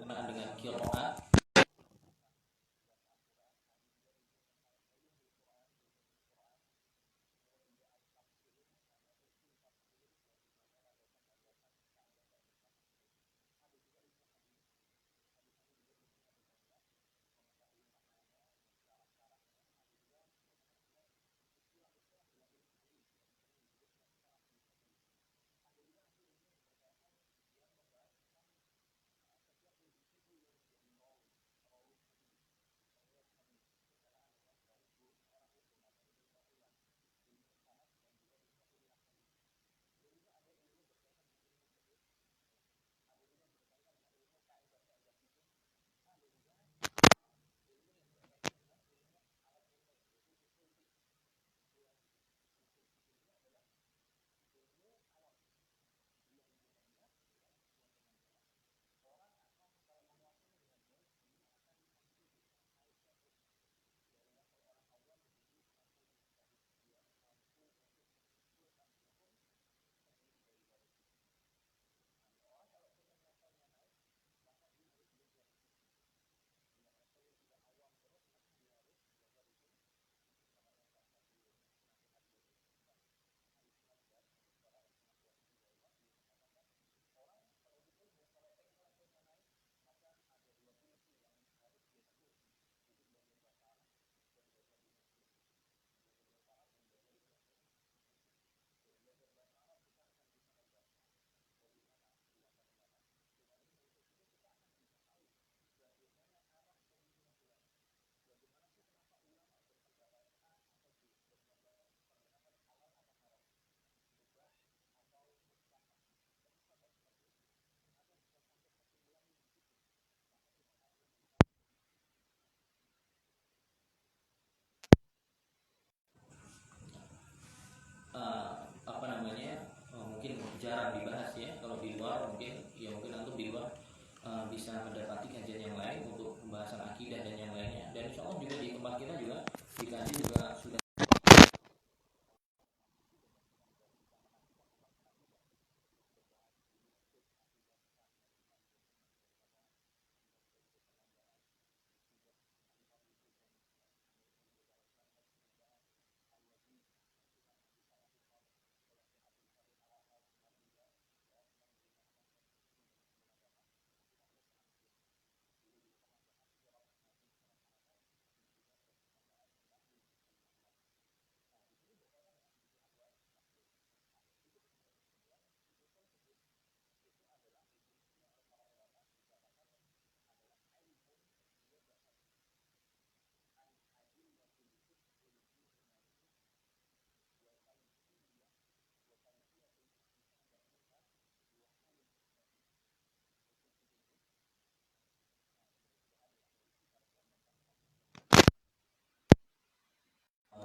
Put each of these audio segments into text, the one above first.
berkenaan dengan qiraat. Apa namanya, mungkin jarang dibahas ya. Kalau di luar mungkin antum di luar bisa mendapati kajian yang lain untuk pembahasan akidah dan yang lainnya. Dan insya Allah juga di tempat kita juga dikaji juga sudah.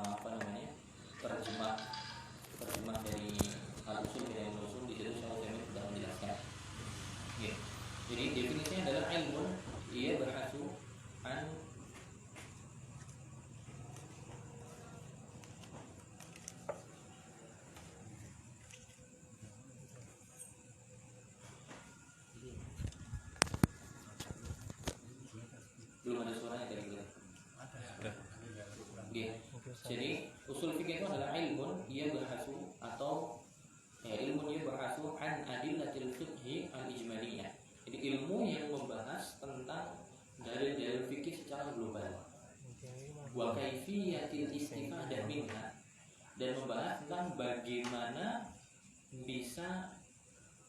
Apa namanya, terjemah dari al-usul min al-usul. Di situ saya sudah menjelaskan. Ya. Jadi definisinya adalah ilmu ia berhasil an belum ada suaranya dari kita. Jadi usul fikih itu adalah ilmu ia berhasil atau ilmu ia berhasil an adillatil fiqhi al-ijmaliyah. Jadi ilmu yang membahas tentang dalil-dalil fikih secara global. Wa kaifiyatil istifadah minha, dan membahas tentang bagaimana bisa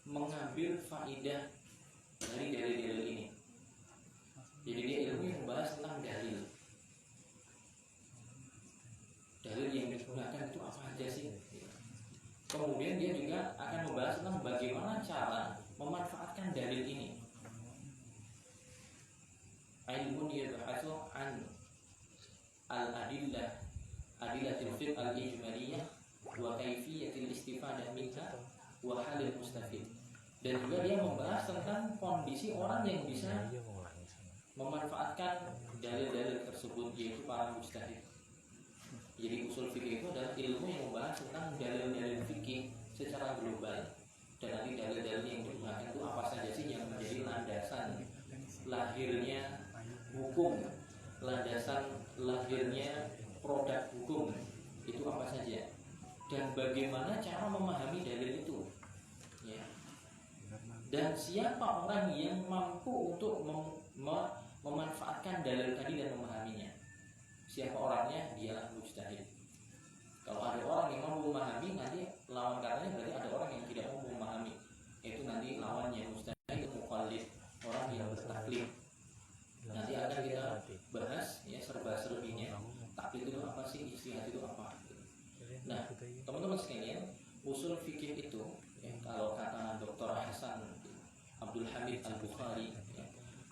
mengambil faidah dari dalil-dalil ini. Jadi dia ilmu yang membahas tentang dalil yang digunakan itu apa aja sih. Kemudian dia juga akan membahas tentang bagaimana cara memanfaatkan dalil ini. Ilmun yabhasu an al-adillah adillatil fiqh al-ijmaliyah wa kaifiyatil istifadah minha wa halil mustafid. Dan juga dia membahas tentang kondisi orang yang bisa memanfaatkan dalil-dalil tersebut, yaitu para mujtahid. Jadi usul fikih itu adalah ilmu yang membahas tentang dalil-dalil fikih secara global. Dan nanti dalil-dalil yang digunakan itu apa saja sih yang menjadi lahirnya hukum, landasan lahirnya produk hukum itu apa saja, dan bagaimana cara memahami dalil itu, ya. Dan siapa orang yang mampu untuk memanfaatkan dalil tadi dan memahaminya. Siapa orangnya? Dialah mujtahid. Kalau ada orang yang mampu memahami, nanti lawan katanya berarti ada orang yang tidak mampu memahami. Itu nanti lawannya mujtahid, muqallid, orang yang bertaklid. Nanti akan kita bahas ya serba-serbinya. Taklid itu apa sih? Ijtihad itu apa? Nah, teman-teman sekalian, usul fikih itu ya, kalau kata Dr. Hasan Abdul Hamid Al-Bukhari, ya,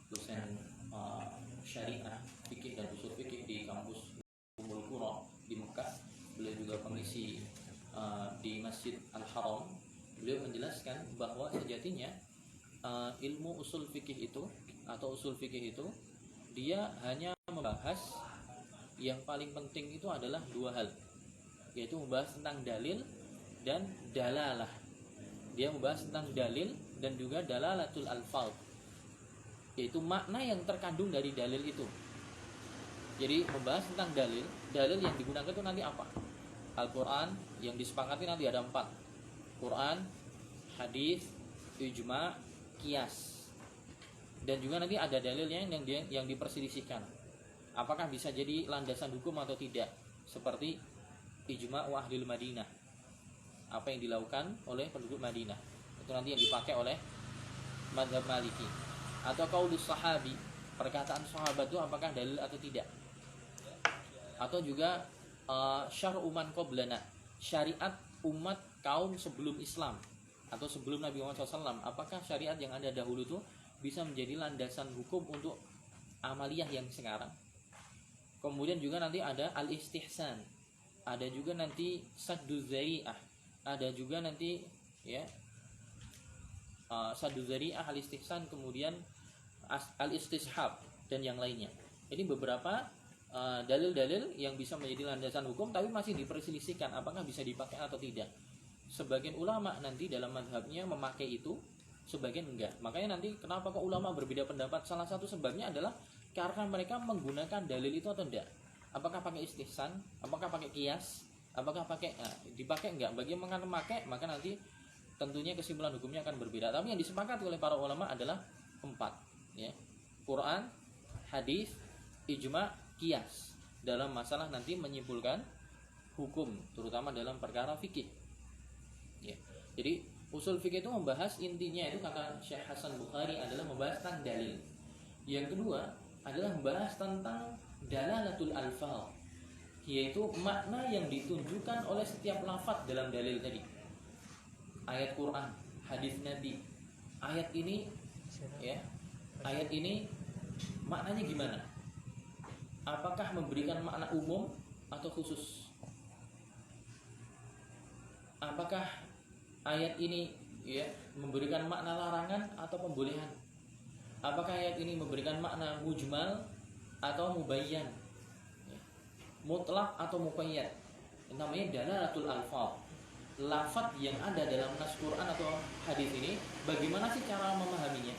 dosen syariah fikih dan usul fikih di kampus Ummul Qura di Mekah, beliau juga pengisi di Masjid Al-Haram. Beliau menjelaskan bahwa sejatinya ilmu usul fikih itu atau usul fikih itu dia hanya membahas yang paling penting itu adalah dua hal, yaitu membahas tentang dalil dan dalalah. Dia membahas tentang dalil dan juga dalalatul alfaz, yaitu makna yang terkandung dari dalil itu. Jadi membahas tentang dalil yang digunakan itu nanti apa? Al-Quran yang disepakati nanti ada 4. Quran, hadis, ijma, qiyas. Dan juga nanti ada dalilnya yang diperselisihkan. Apakah bisa jadi landasan hukum atau tidak? Seperti ijma wa ahlil Madinah. Apa yang dilakukan oleh penduduk Madinah. Itu nanti yang dipakai oleh mazhab Maliki. Atau qaulus sahabi, perkataan sahabat itu apakah dalil atau tidak? Atau juga syar'u man qablana, syariat umat kaum sebelum Islam atau sebelum Nabi Muhammad SAW, apakah syariat yang ada dahulu itu bisa menjadi landasan hukum untuk amaliyah yang sekarang? Kemudian juga nanti ada al-istihsan, ada juga nanti saddu zari'ah, ada juga nanti ya saddu zari'ah, al-istihsan, kemudian al-istishab dan yang lainnya. Ini beberapa dalil-dalil yang bisa menjadi landasan hukum, tapi masih diperselisihkan apakah bisa dipakai atau tidak. Sebagian ulama nanti dalam mazhabnya memakai itu, sebagian enggak. Makanya nanti kenapa kok ulama berbeda pendapat? Salah satu sebabnya adalah karena mereka menggunakan dalil itu atau enggak. Apakah pakai istihsan? Apakah pakai qiyas? Apakah pakai dipakai enggak? Bagi yang memakai, maka nanti tentunya kesimpulan hukumnya akan berbeda. Tapi yang disepakati oleh para ulama adalah 4, ya. Quran, hadis, ijma, qiyas dalam masalah nanti menyimpulkan hukum, terutama dalam perkara fikih. Ya. Jadi usul fikih itu membahas, intinya itu kata Syekh Hasan Bukhari adalah membahas tentang dalil. Yang kedua adalah membahas tentang dalalatul alfaz, yaitu makna yang ditunjukkan oleh setiap lafaz dalam dalil tadi. Ayat Quran, hadis Nabi, ayat ini ya, ayat ini maknanya gimana? Apakah memberikan makna umum atau khusus? Apakah ayat ini ya memberikan makna larangan atau pembolehan? Apakah ayat ini memberikan makna mujmal atau mubayyan? Ya. Mutlak atau muqayyad? Namanya dalalatul alfaz. Lafaz yang ada dalam nas Quran atau hadis ini, bagaimana sih cara memahaminya?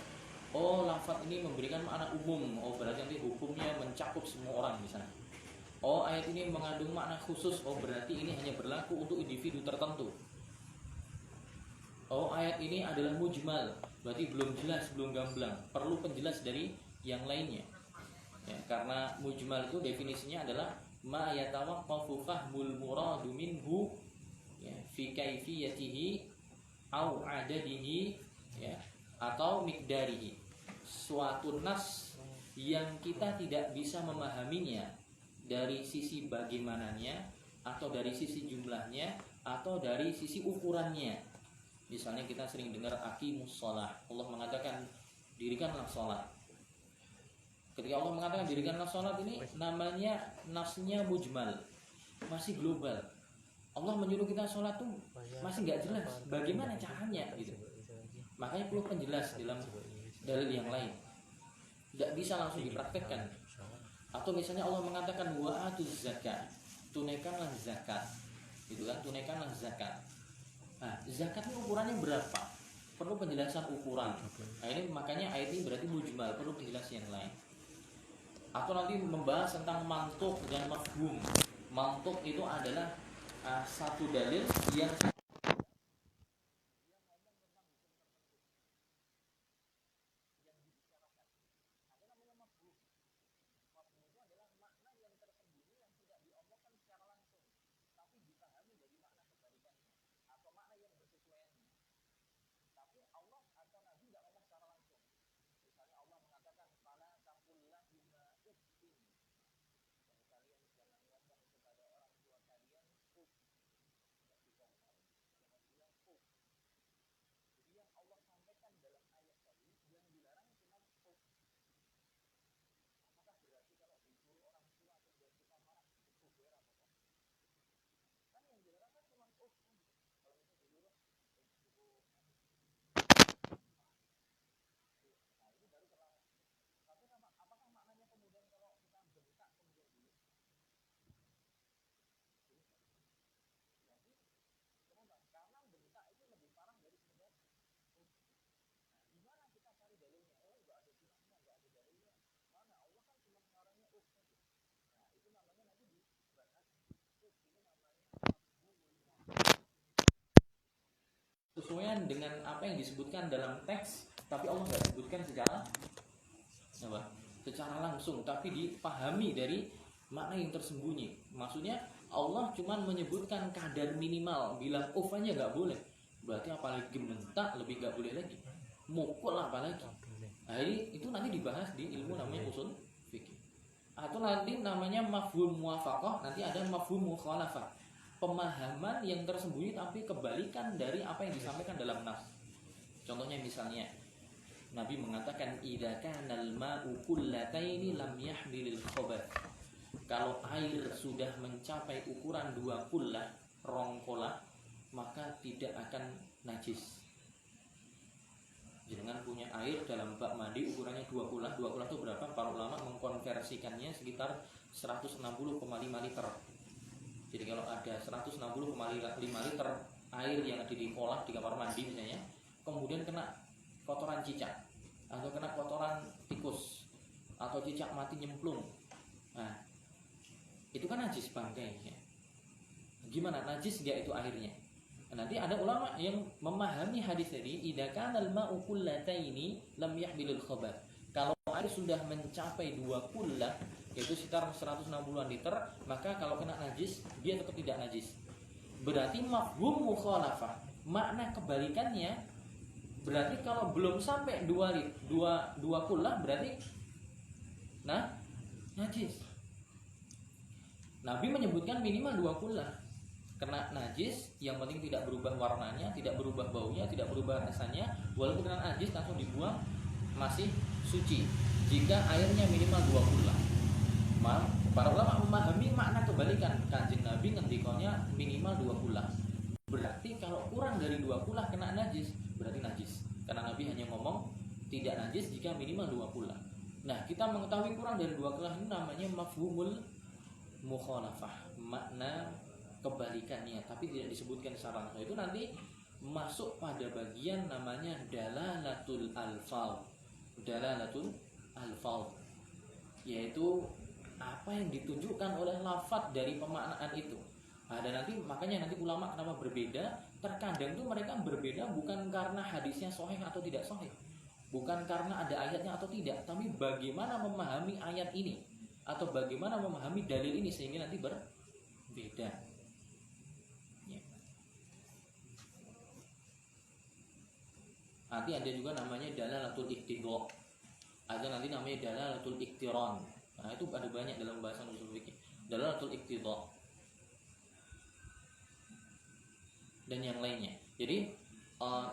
Oh, lafaz ini memberikan makna umum. Oh, berarti nanti hukumnya mencakup semua orang misalnya. Oh, ayat ini mengandung makna khusus. Oh, berarti ini hanya berlaku untuk individu tertentu. Oh, ayat ini adalah mujmal, berarti belum jelas, belum gamblang, perlu penjelas dari yang lainnya. Ya, karena mujmal itu definisinya adalah ma yatawaqqafu fahmul muradu minhu ya fi kaifiyatihi au adadihi ya atau miqdarihi. Suatu nas yang kita tidak bisa memahaminya dari sisi bagaimananya, atau dari sisi jumlahnya, atau dari sisi ukurannya. Misalnya kita sering dengar aqimus shalah, Allah mengatakan dirikanlah salat. Ketika Allah mengatakan dirikanlah salat, ini namanya nasnya mujmal, masih global. Allah menyuruh kita salat tuh masih nggak jelas bagaimana caranya gitu. Makanya perlu penjelas dalam dalil yang lain. Tidak bisa langsung dipraktekkan. Atau misalnya Allah mengatakan wa atuz zakat, tunaikanlah zakat. Itu kan, tunaikanlah zakat. Nah, zakat ini ukurannya berapa? perlu penjelasan ukuran. Nah ini makanya ayat ini berarti mujmal, perlu penjelasan yang lain. Atau nanti membahas tentang mantuk dan mafhum. Mantuk itu adalah satu dalil yang sesuai dengan apa yang disebutkan dalam teks, tapi Allah nggak sebutkan secara langsung, tapi dipahami dari makna yang tersembunyi. Maksudnya Allah cuma menyebutkan kadar minimal, bilang aja nggak boleh, berarti apalagi gementak lebih nggak boleh lagi, mukul apalagi. Nah itu nanti dibahas di ilmu namanya usul fikih. Atau nanti namanya mafhum muwafaqah, nanti ada mafhum mukhalafah, pemahaman yang tersembunyi tapi kebalikan dari apa yang disampaikan dalam nas. Contohnya misalnya Nabi mengatakan idza kanal ma'u kullataini lam yahmilil khabath. Kalau air sudah mencapai ukuran 2 kullah, rongkolah, maka tidak akan najis. Jangan punya air dalam bak mandi ukurannya 2 kullah. 2 kullah itu berapa? Para ulama mengkonversikannya sekitar 160,5 liter. Jadi kalau ada 160,5 liter air yang ada di kolam di kamar mandi misalnya, kemudian kena kotoran cicak atau kena kotoran tikus atau cicak mati nyemplung, nah itu kan najis bangkainya. Gimana najis dia itu airnya? Nanti ada ulama yang memahami hadis ini idza kanal ma'u kullataini lam yahmilul khabath. Kalau air sudah mencapai 2 kullah, yaitu sekitar 160-an liter, maka kalau kena najis dia tetap tidak najis. Berarti mafhum mukhalafah, makna kebalikannya, berarti kalau belum sampai 2 kullah berarti najis. Nabi menyebutkan minimal 2 kullah. Kena najis, yang penting tidak berubah warnanya, tidak berubah baunya, tidak berubah rasanya, walaupun kena najis langsung dibuang masih suci jika airnya minimal 2 kullah. Para ulama memahami makna kebalikan. Kanjeng Nabi ngendikannya minimal 2 kullah. Berarti kalau kurang dari 2 kullah kena najis, berarti najis. Karena Nabi hanya ngomong tidak najis jika minimal 2 kullah. Nah, kita mengetahui kurang dari 2 kullah ini namanya mafhumul mukhalafah, makna kebalikannya, tapi tidak disebutkan secara langsung. Itu nanti masuk pada bagian namanya dalalatul alfal. Dalalatul alfal, yaitu apa yang ditunjukkan oleh lafaz dari pemaknaan itu. Nah, dan makanya nanti ulama kenapa berbeda? Terkadang itu mereka berbeda bukan karena hadisnya sahih atau tidak sahih, bukan karena ada ayatnya atau tidak, tapi bagaimana memahami ayat ini atau bagaimana memahami dalil ini sehingga nanti berbeda. Nanti ada juga namanya dalalatul iqtida. Ada nanti namanya dalalatul iqtiran. Nah, itu ada banyak dalam bahasa usul fikih. Dalalatul iqtida dan yang lainnya. Jadi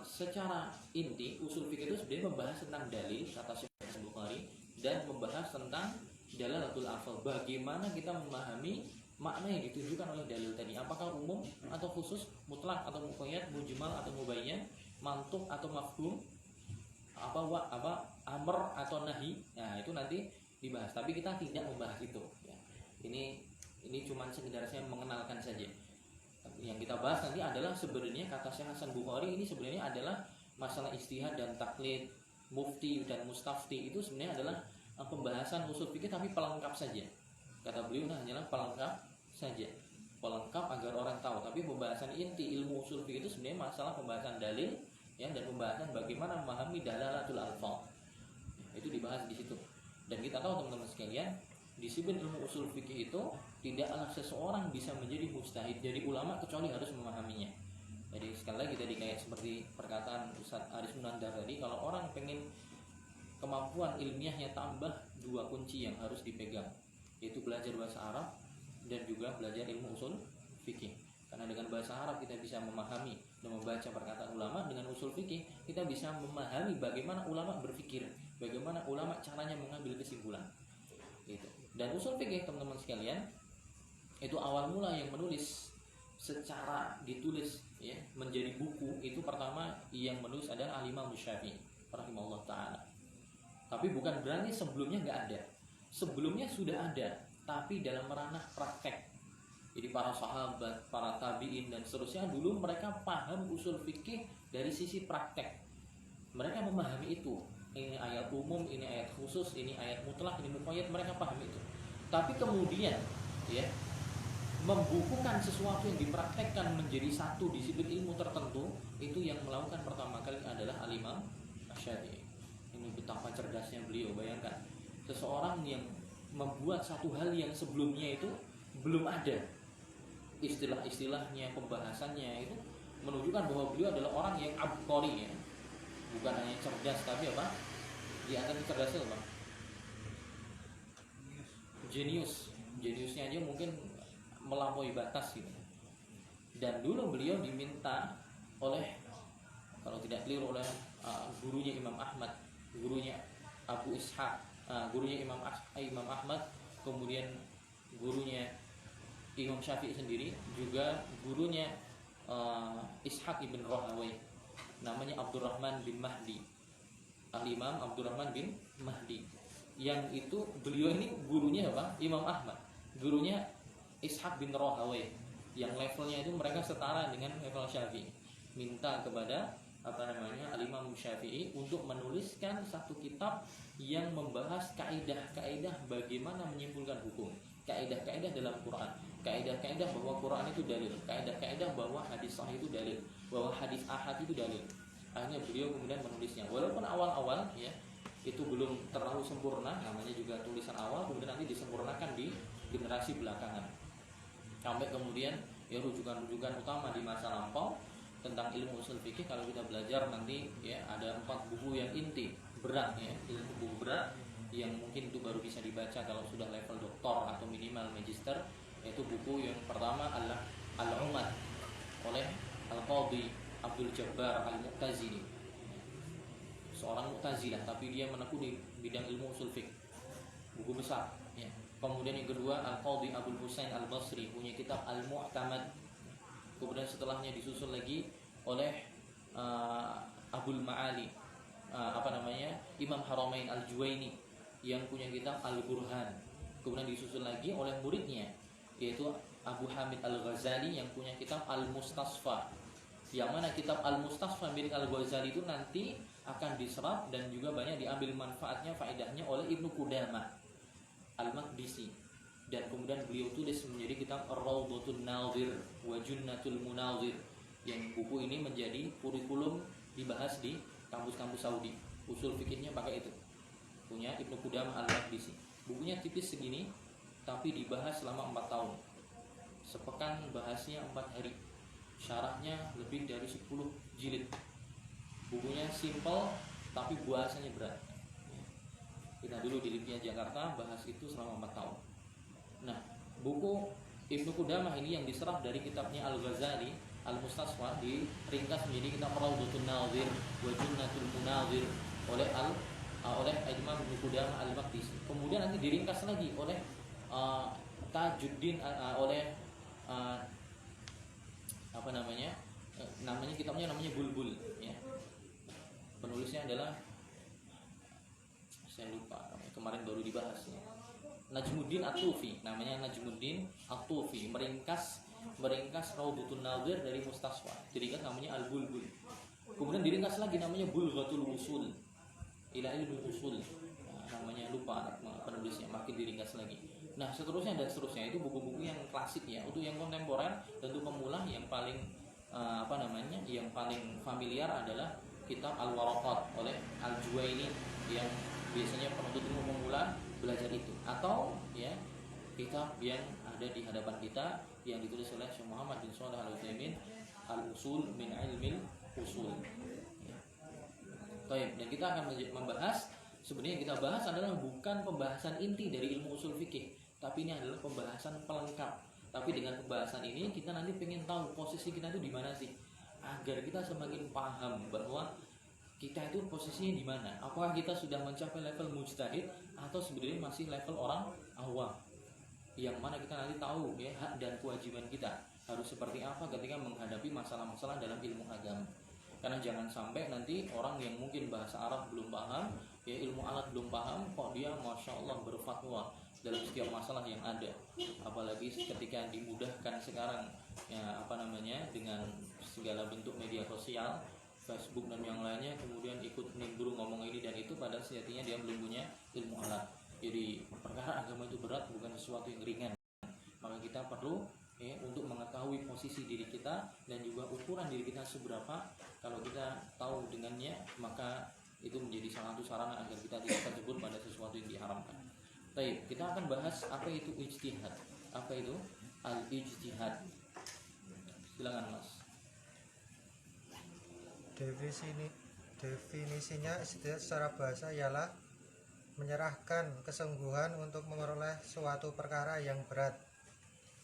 secara inti usul fikih itu sebenarnya membahas tentang dalil kata Syekh Bukhari dan membahas tentang dalalatul alfal. Bagaimana kita memahami makna yang ditunjukkan oleh dalil tadi? Apakah umum atau khusus, mutlak atau muqayyad, mujmal atau mubayyan, mantuk atau mafhum, apa amr atau nahi. Nah, itu nanti dibahas, tapi kita tidak membahas itu ya. Ini cuma sekedar saya mengenalkan saja. Yang kita bahas nanti adalah sebenarnya kata Syekh Hasan Bukhari ini sebenarnya adalah masalah ijtihad dan taklid, mufti dan mustafti itu sebenarnya adalah pembahasan usul fikih tapi pelengkap saja. Kata beliau hanyalah pelengkap saja, pelengkap agar orang tahu. Tapi pembahasan inti ilmu usul fikih itu sebenarnya masalah pembahasan dalil ya, dan pembahasan bagaimana memahami dalalatul alfaz. Itu dibahas di situ. Dan kita tahu teman-teman sekalian, disiplin ilmu usul fikih itu tidaklah seseorang bisa menjadi mujtahid, jadi ulama, kecuali harus memahaminya. Jadi sekali lagi tadi kayak seperti perkataan Ustaz Aris Munandar tadi, kalau orang pengen kemampuan ilmiahnya tambah, 2 kunci yang harus dipegang, yaitu belajar bahasa Arab dan juga belajar ilmu usul fikih. Karena dengan bahasa Arab kita bisa memahami dan membaca perkataan ulama, dengan usul fikih kita bisa memahami bagaimana ulama berpikir, bagaimana ulama caranya mengambil kesimpulan. Gitu. Dan usul fikih teman-teman sekalian, itu awal mula yang menulis secara ditulis ya menjadi buku itu pertama yang menulis adalah Al-Imam Syafi'i rahimahullah taala. Tapi bukan berarti sebelumnya nggak ada. Sebelumnya sudah ada, tapi dalam ranah praktek. Jadi para sahabat, para tabi'in dan seterusnya dulu mereka paham usul fikih dari sisi praktek. Mereka memahami itu. Ini ayat umum, ini ayat khusus, ini ayat mutlak, ini muqayyad, mereka paham itu. Tapi kemudian ya membukukan sesuatu yang dipraktekkan menjadi satu disiplin ilmu tertentu, itu yang melakukan pertama kali adalah Al-Imam Syafi'i. Ini betapa cerdasnya beliau. Bayangkan seseorang yang membuat satu hal yang sebelumnya itu belum ada, istilah-istilahnya, pembahasannya, itu menunjukkan bahwa beliau adalah orang yang abqari ya. Bukan hanya cerdas tapi apa? Di atas cerdasnya apa? Jenius. Jeniusnya aja mungkin melampaui batas gitu. Dan dulu beliau diminta oleh, kalau tidak keliru, oleh gurunya Imam Ahmad, gurunya Abu Ishaq, gurunya Imam Ahmad, kemudian gurunya Imam Syafi'i sendiri, juga gurunya Ishaq ibn Rahawai, namanya Abdurrahman bin Mahdi, Al-Imam Abdurrahman bin Mahdi. Yang itu beliau ini gurunya apa? Imam Ahmad, gurunya Ishaq bin Rahawai, yang levelnya itu mereka setara dengan level Syafi'i. Minta kepada Al-Imam Syafi'i untuk menuliskan satu kitab yang membahas kaidah-kaidah bagaimana menyimpulkan hukum, kaidah-kaidah dalam Quran, kaidah-kaidah bahwa Quran itu dalil, kaidah-kaidah bahwa hadis sahih itu dalil, bahwa hadis ahad itu dalil. Akhirnya beliau kemudian menulisnya. Walaupun awal-awal ya itu belum terlalu sempurna, namanya juga tulisan awal, kemudian nanti disempurnakan di generasi belakangan. Sampai kemudian ya rujukan-rujukan utama di masa lampau tentang ilmu usul fikih, kalau kita belajar nanti ya ada 4 buku yang inti berat ya, ilmu buku berat yang mungkin itu baru bisa dibaca kalau sudah level doktor atau minimal magister, yaitu buku yang pertama adalah Al-Umad oleh Al-Qadhi Abdul Jabbar Al-Mu'tazili, seorang Mu'tazilah tapi dia menekuni bidang ilmu usul fikih, buku besar ya. Kemudian yang kedua Al-Qadhi Abdul Husain Al-Basri punya kitab Al-Mu'tamad. Kemudian setelahnya disusul lagi oleh Abul Ma'ali Imam Haramain Al-Juwaini yang punya kitab Al-Burhan. Kemudian disusul lagi oleh muridnya yaitu Abu Hamid Al-Ghazali yang punya kitab Al-Mustasfa. Yang mana kitab Al-Mustasfa milik Al-Ghazali itu nanti akan diserap dan juga banyak diambil manfaatnya, faedahnya oleh Ibnu Qudamah Al-Maqdisi. Dan kemudian beliau tulis menjadi kitab Ar-Rawdatun Nadhir wa Junnatul Munadhir, yang buku ini menjadi kurikulum dibahas di kampus-kampus Saudi. Usul fikihnya pakai itu, punya Ibnu Qudamah Al-Maqdisi. Bukunya tipis segini tapi dibahas selama 4 tahun. Sepekan bahasnya 4 hari. Syarahnya lebih dari 10 jilid. Bukunya simple tapi bahasanya berat. Kita dulu di Libya Jakarta bahas itu selama 4 tahun. Nah, buku Ibnu Qudamah ini yang diserap dari kitabnya Al-Ghazali Al-Mustasfa diringkas menjadi kitab Rawdatun Nadhir wa Junnatul Munadhir oleh Imam Ibnu Qudamah Al-Maqdisi. Kemudian nanti diringkas lagi oleh Tajuddin namanya kitabnya Bulbul ya. Penulisnya adalah saya lupa, kemarin baru dibahas ya. Najmuddin At-Tufi, namanya Najmuddin At-Tufi, meringkas Rawdatun Nadhir dari Mustasfa. Jadi kan namanya Al-Bulbul. Kemudian diringkas lagi namanya Bulghatul Usul ila ilmu usul. Nah, namanya lupa penulisnya, makin diringkas lagi. Nah, seterusnya dan seterusnya itu buku-buku yang klasik ya. Untuk yang kontemporer dan untuk pemula yang paling yang paling familiar adalah kitab Al-Waraqat oleh Al-Juwaini yang biasanya penuntut ilmu pemula belajar itu, atau ya kitab yang ada di hadapan kita yang ditulis oleh Syekh Muhammad bin Shalih Al-Utsaimin, Al-Usul min Ilmil Usul. Baik, dan kita akan membahas, sebenarnya yang kita bahas adalah bukan pembahasan inti dari ilmu usul fikih, tapi ini adalah pembahasan pelengkap. Tapi dengan pembahasan ini kita nanti pengen tahu posisi kita itu di mana sih, agar kita semakin paham bahwa kita itu posisinya di mana. Apakah kita sudah mencapai level mujtahid atau sebenarnya masih level orang awam? Yang mana kita nanti tahu ya hak dan kewajiban kita harus seperti apa ketika menghadapi masalah-masalah dalam ilmu agama. Karena jangan sampai nanti orang yang mungkin bahasa Arab belum paham, ya ilmu alat belum paham, kok dia masya Allah berfatwa dalam setiap masalah yang ada. Apalagi ketika dimudahkan sekarang, ya dengan segala bentuk media sosial, Facebook dan yang lainnya, kemudian ikut nimbrung ngomong ini dan itu, pada sejatinya dia belum punya ilmu alat. Jadi perkara agama itu berat, bukan sesuatu yang ringan. Maka kita perlu untuk mengetahui posisi diri kita dan juga ukuran diri kita seberapa. Kalau kita tahu dengannya, maka itu menjadi salah satu sarana agar kita tidak terjebur pada sesuatu yang diharamkan. Baik, kita akan bahas apa itu ijtihad. Apa itu al-ijtihad? Silakan Mas. Definisinya secara bahasa ialah menyerahkan kesungguhan untuk memperoleh suatu perkara yang berat.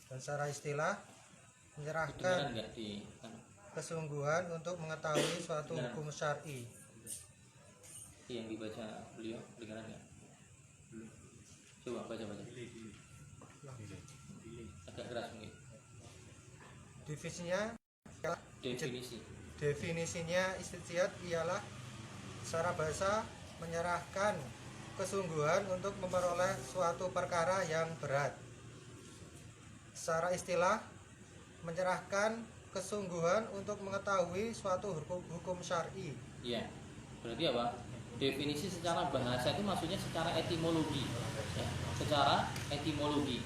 Dan secara istilah menyerahkan kesungguhan untuk mengetahui suatu hukum syar'i. Yang dibaca beliau dengaran nggak? Coba baca. Agak keras mungkin. Definisinya ijtihad ialah secara bahasa menyerahkan kesungguhan untuk memperoleh suatu perkara yang berat. Secara istilah menyerahkan kesungguhan untuk mengetahui suatu hukum syar'i. Iya. Berarti apa? Definisi secara bahasa itu maksudnya secara etimologi. Ya, secara etimologi.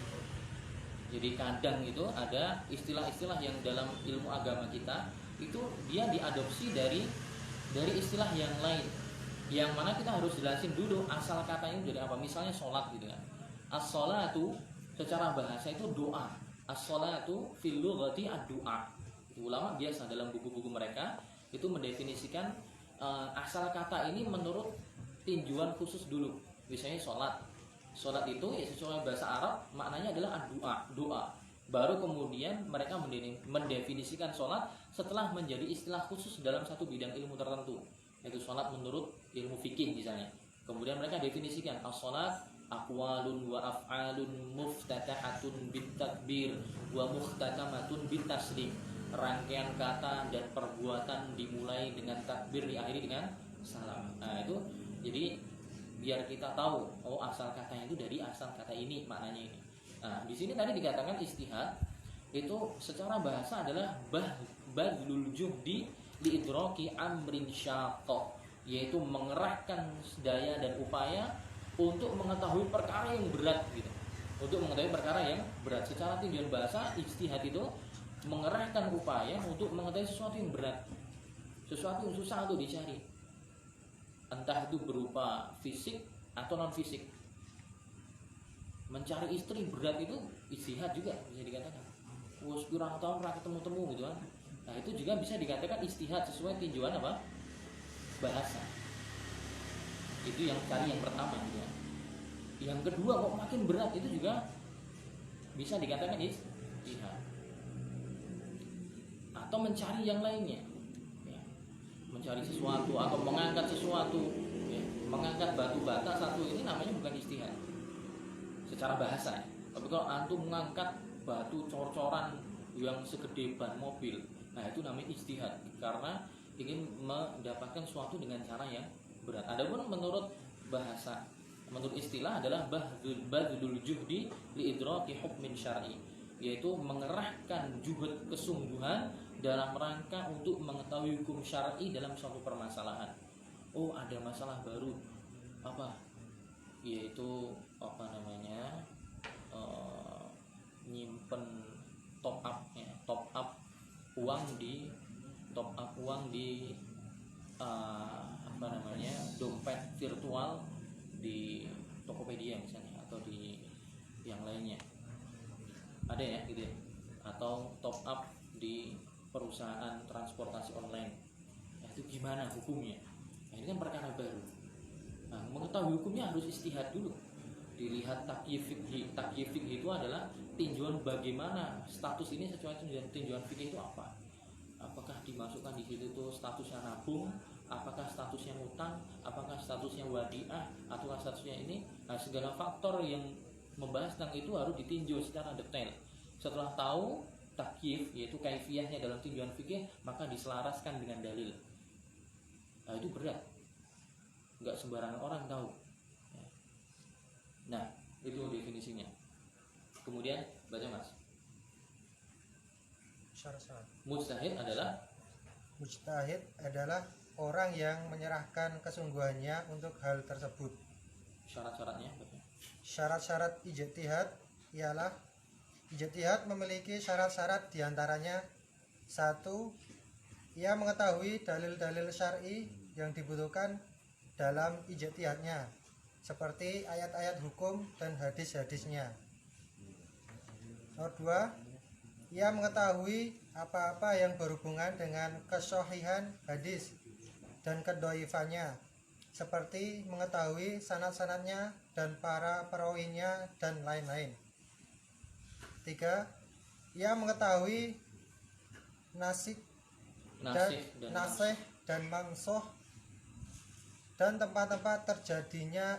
Jadi kadang itu ada istilah-istilah yang dalam ilmu agama kita itu dia diadopsi dari istilah yang lain. Yang mana kita harus jelasin dulu asal katanya dari apa. Misalnya sholat gitu kan. As-sholatu secara bahasa itu doa. As-sholatu fil lughati ad-du'a. Ulama biasa dalam buku-buku mereka itu mendefinisikan asal kata ini menurut tinjauan khusus dulu. Misalnya sholat. Sholat itu ya sesuai bahasa Arab maknanya adalah ad-du'a, doa. Baru kemudian mereka mendefinisikan sholat setelah menjadi istilah khusus dalam satu bidang ilmu tertentu. Yaitu sholat menurut ilmu fikih misalnya. Kemudian mereka definisikan as-sholat aqwalun wa af'alun muftatahatun bitakbir wa muhtatamatun bitaslim. Rangkaian kata dan perbuatan dimulai dengan takbir, diakhiri dengan salam. Nah, itu jadi biar kita tahu asal katanya itu dari asal kata ini, maknanya ini. Nah, di sini tadi dikatakan ijtihad itu secara bahasa adalah badlul juhdi li idraki amrin syaqq, yaitu mengerahkan daya dan upaya untuk mengetahui perkara yang berat gitu. Untuk mengetahui perkara yang berat secara tinjauan bahasa, ijtihad itu mengerahkan upaya untuk mengetahui sesuatu yang berat, sesuatu yang susah untuk dicari, entah itu berupa fisik atau non fisik. Mencari istri berat itu ijtihad juga bisa dikatakan. Wes kurang tahun ra ketemu-temu gitu kan. Nah, itu juga bisa dikatakan ijtihad sesuai tinjauan apa? Bahasa. Itu yang cari yang pertama gitu kan. Yang kedua kok makin berat itu juga bisa dikatakan ijtihad. Atau mencari yang lainnya ya. Mencari sesuatu atau mengangkat sesuatu ya. Mengangkat batu bata satu ini namanya bukan ijtihad secara bahasa ya. Tapi kalau antum mengangkat batu cor-coran yang segede ban mobil, nah itu namanya ijtihad karena ingin mendapatkan sesuatu dengan cara yang berat. Adapun menurut bahasa, menurut istilah adalah badlul juhdi li idraki hukmin syar'i, yaitu mengerahkan juhud kesungguhan dalam rangka untuk mengetahui hukum syar'i dalam suatu permasalahan. Oh, ada masalah baru apa? Yaitu apa namanya? Nyimpen top up ya, top up uang di apa namanya? Dompet virtual di Tokopedia misalnya atau di yang lainnya. Ada ya gitu ya. Atau top up di perusahaan transportasi online. Nah, itu gimana hukumnya? Nah, ini kan perkara baru. Nah, mengetahui hukumnya harus istihad dulu. Dilihat takyif fikih. Takyif fikih itu adalah tinjauan bagaimana status ini sesuai dengan tinjauan fikih itu apa? Apakah dimasukkan di situ tuh statusnya nabung, apakah statusnya utang, apakah statusnya wadiah, ataukah statusnya ini? Nah, segala faktor yang membahas tentang itu harus ditinjau secara detail. Setelah tahu takyif, yaitu kaifiyahnya dalam tinjauan fikih, maka diselaraskan dengan dalil. Nah, itu berat, nggak sembarangan orang tahu. Nah, itu definisinya. Kemudian baca Mas. Syarat-syarat. Mujtahid adalah orang yang menyerahkan kesungguhannya untuk hal tersebut. Syarat-syaratnya. Syarat-syarat ijtihad ialah ijtihad memiliki syarat-syarat diantaranya: 1. Ia mengetahui dalil-dalil syar'i yang dibutuhkan dalam ijtihadnya, seperti ayat-ayat hukum dan hadis-hadisnya. Nomor 2. Ia mengetahui apa-apa yang berhubungan dengan kesohihan hadis dan kedhaifannya, seperti mengetahui sanad-sanadnya dan para perawinya dan lain-lain. 3. Ia mengetahui nasikh dan mansuh dan tempat-tempat terjadinya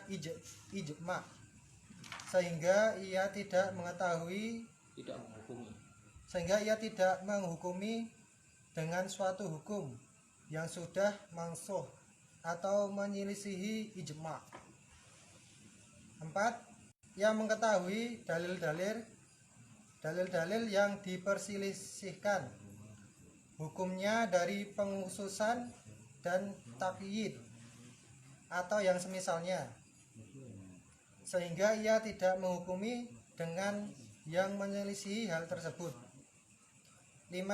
ijma, sehingga ia tidak menghukumi dengan suatu hukum yang sudah mansuh atau menyelisihi ijma. 4. Ia mengetahui dalil-dalil yang diperselisihkan hukumnya dari penghususan dan taqyid atau yang semisalnya, sehingga ia tidak menghukumi dengan yang menyelisihi hal tersebut. 5.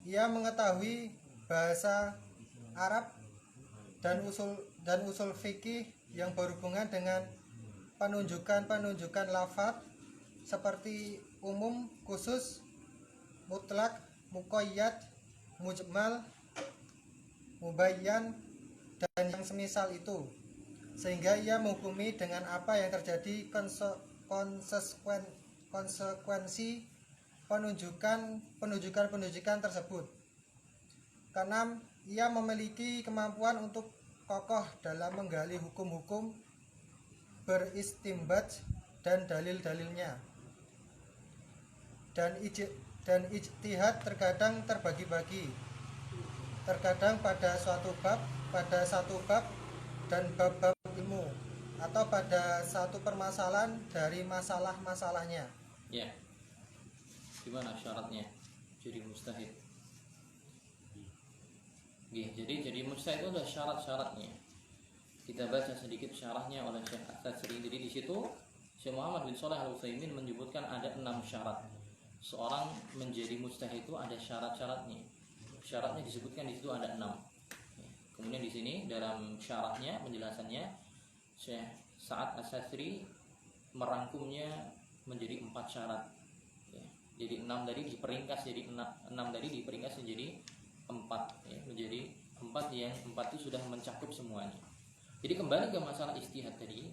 Ia mengetahui bahasa Arab dan usul fikih yang berhubungan dengan penunjukan lafaz seperti umum, khusus, mutlak, muqayyad, mujmal, mubayyan dan yang semisal itu, sehingga ia menghukumi dengan apa yang terjadi konsekuensi penunjukan tersebut. Keenam, ia memiliki kemampuan untuk kokoh dalam menggali hukum-hukum, beristimbat dan dalil-dalilnya. Dan ijtihad terkadang terbagi-bagi, terkadang pada satu bab dan bab-bab ilmu, atau pada satu permasalahan dari masalah-masalahnya. Ya. Gimana syaratnya jadi mustahid? Jadi mustahid itu ada syarat-syaratnya. Kita baca sedikit syarahnya oleh Syekh As-Satsri. Jadi di situ Syekh Muhammad bin Shalih Al-Utsaimin menyebutkan ada 6 syarat. Seorang menjadi mustahid itu ada syarat-syaratnya. Syaratnya disebutkan di situ ada 6. Kemudian di sini dalam syarahnya, penjelasannya, Syekh Sa'ad As-Satsri merangkumnya menjadi 4 syarat. Jadi 6 tadi diperingkas jadi 6 tadi diperingkas menjadi 4 ya, menjadi 4 yang 4 itu sudah mencakup semuanya. Jadi kembali ke masalah istihad tadi.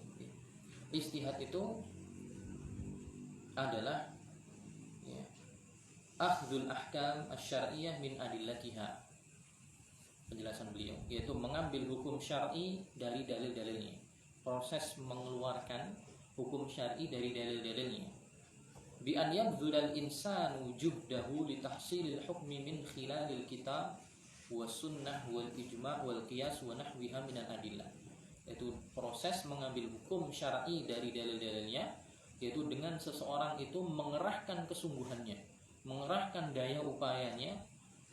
Istihad itu adalah ya, akhdul ahkam asy-syar'iyyah min adillatiha. Penjelasan beliau yaitu mengambil hukum syar'i dari dalil-dalilnya. Proses mengeluarkan hukum syar'i dari dalil-dalilnya. Bi an yabdzulal insanu juhdahu li tahsilil hukmi min khilalil kitab was sunnah wal ijma' wal qiyas wa nahwiha minal adillah. Yaitu proses mengambil hukum syar'i dari dalil-dalilnya, yaitu dengan seseorang itu mengerahkan kesungguhannya, mengerahkan daya upayanya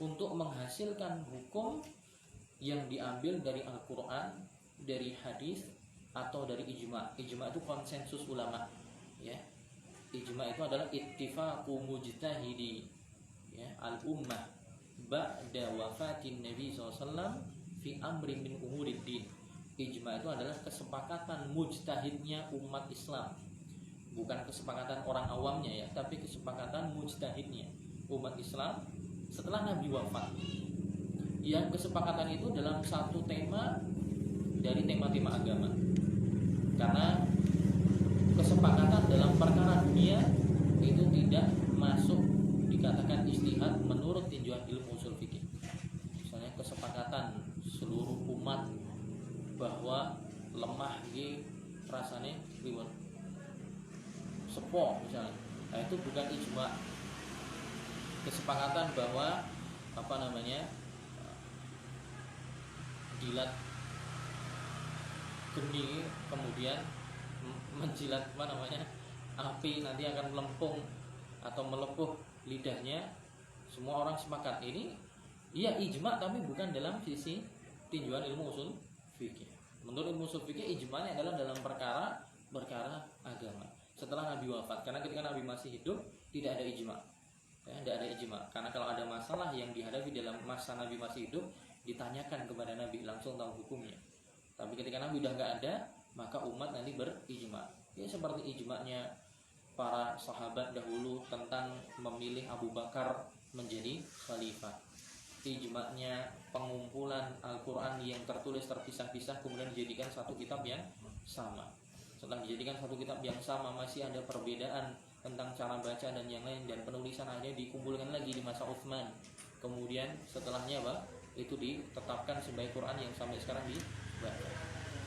untuk menghasilkan hukum yang diambil dari Al-Quran, dari hadis, atau dari ijma. Ijma itu konsensus ulama, ya. Ijma itu adalah ittifaqu mujtahidi, ya, al-ummah ba'da wafatin Nabi SAW fi amri min umuriddin. Ijma itu adalah kesepakatan mujtahidnya umat Islam, bukan kesepakatan orang awamnya, ya, tapi kesepakatan mujtahidnya umat Islam setelah Nabi wafat. Yang kesepakatan itu dalam satu tema dari tema-tema agama. Karena kesepakatan dalam perkara dunia itu tidak masuk dikatakan ijtihad menurut tinjauan ilmu usul fikih. Misalnya kesepakatan seluruh umat bahwa lemah di rasanya riwet sepo misalnya, nah itu bukan ijma. Kesepakatan bahwa jilat geni kemudian menjilat api nanti akan melempung atau melepuh lidahnya, semua orang sepakat ini iya ijma, tapi bukan dalam sisi tinjauan ilmu usul fikih. Menurut ilmu usul fikih ijma'nya adalah dalam perkara agama setelah Nabi wafat, karena ketika Nabi masih hidup tidak ada ijma, ya, tidak ada ijma. Karena kalau ada masalah yang dihadapi dalam masa Nabi masih hidup ditanyakan kepada Nabi langsung tahu hukumnya. Tapi ketika Nabi udah nggak ada, maka umat nanti berijma. Ya seperti ijma'nya para sahabat dahulu tentang memilih Abu Bakar menjadi khalifah. Ijma'nya pengumpulan Al-Quran yang tertulis terpisah-pisah kemudian dijadikan satu kitab yang sama. Setelah dijadikan satu kitab yang sama masih ada perbedaan tentang cara baca dan yang lain, dan penulisan akhirnya dikumpulkan lagi di masa Utsman. Kemudian setelahnya itu ditetapkan sebagai Quran yang sampai sekarang dibaca.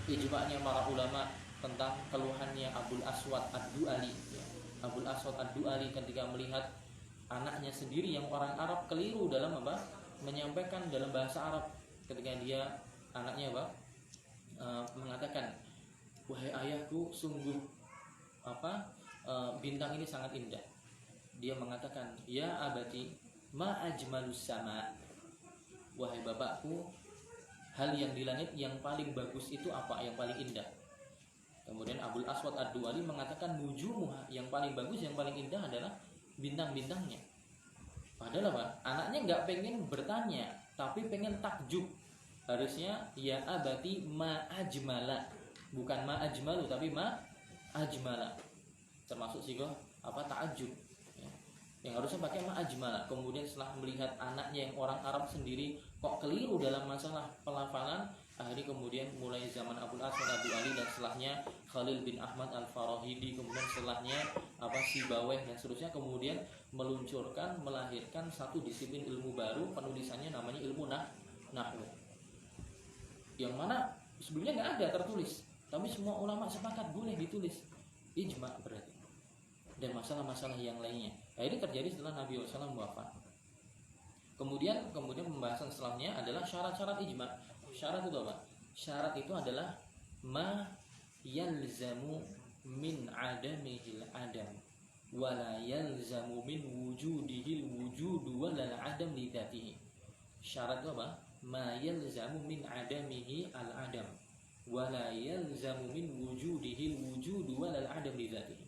Ijma'nya para ulama tentang keluhannya Abul Aswad Ad-Du'ali, ya. Abul Aswad Ad-Du'ali ketika melihat anaknya sendiri yang orang Arab keliru dalam menyampaikan dalam bahasa Arab, ketika dia anaknya mengatakan, wahai ayahku, sungguh bintang ini sangat indah. Dia mengatakan, ya abati ma ajmalus sama, wahai bapakku, hal yang di langit yang paling bagus itu apa, yang paling indah. Kemudian Abul Aswad Ad-Du'ali mengatakan, nujumuha, yang paling bagus, yang paling indah adalah bintang-bintangnya. Padahal anaknya nggak pengen bertanya, tapi pengen takjub. Harusnya ya abati ma ajmala, bukan ma ajmalu, tapi ma ajmala. Termasuk sigoh takjub, ya. Yang harusnya pakai ma ajmala. Kemudian setelah melihat anaknya yang orang Arab sendiri kok keliru dalam masalah pelafalan, akhirnya kemudian mulai zaman Abul Aswad Ad-Du'ali dan setelahnya Khalil bin Ahmad Al-Farahidi, kemudian setelahnya Sibawayh dan seterusnya, kemudian melahirkan satu disiplin ilmu baru, penulisannya namanya ilmu nahwu. Yang mana sebelumnya nggak ada tertulis, tapi semua ulama sepakat boleh ditulis, ijma berarti. Dan masalah-masalah yang lainnya. Nah, ini terjadi setelah Nabi SAW wafat. Kemudian pembahasan setelahnya adalah syarat-syarat ijma. Syarat itu apa? Syarat itu adalah ma yalzamu min adamihil adam wala yalzamu min wujudihil wujudu walal adam li dzatihi. Syarat itu apa? Ma yalzamu min adamihi al adam wala yalzamu min wujudihil wujudu walal adam li dzatihi.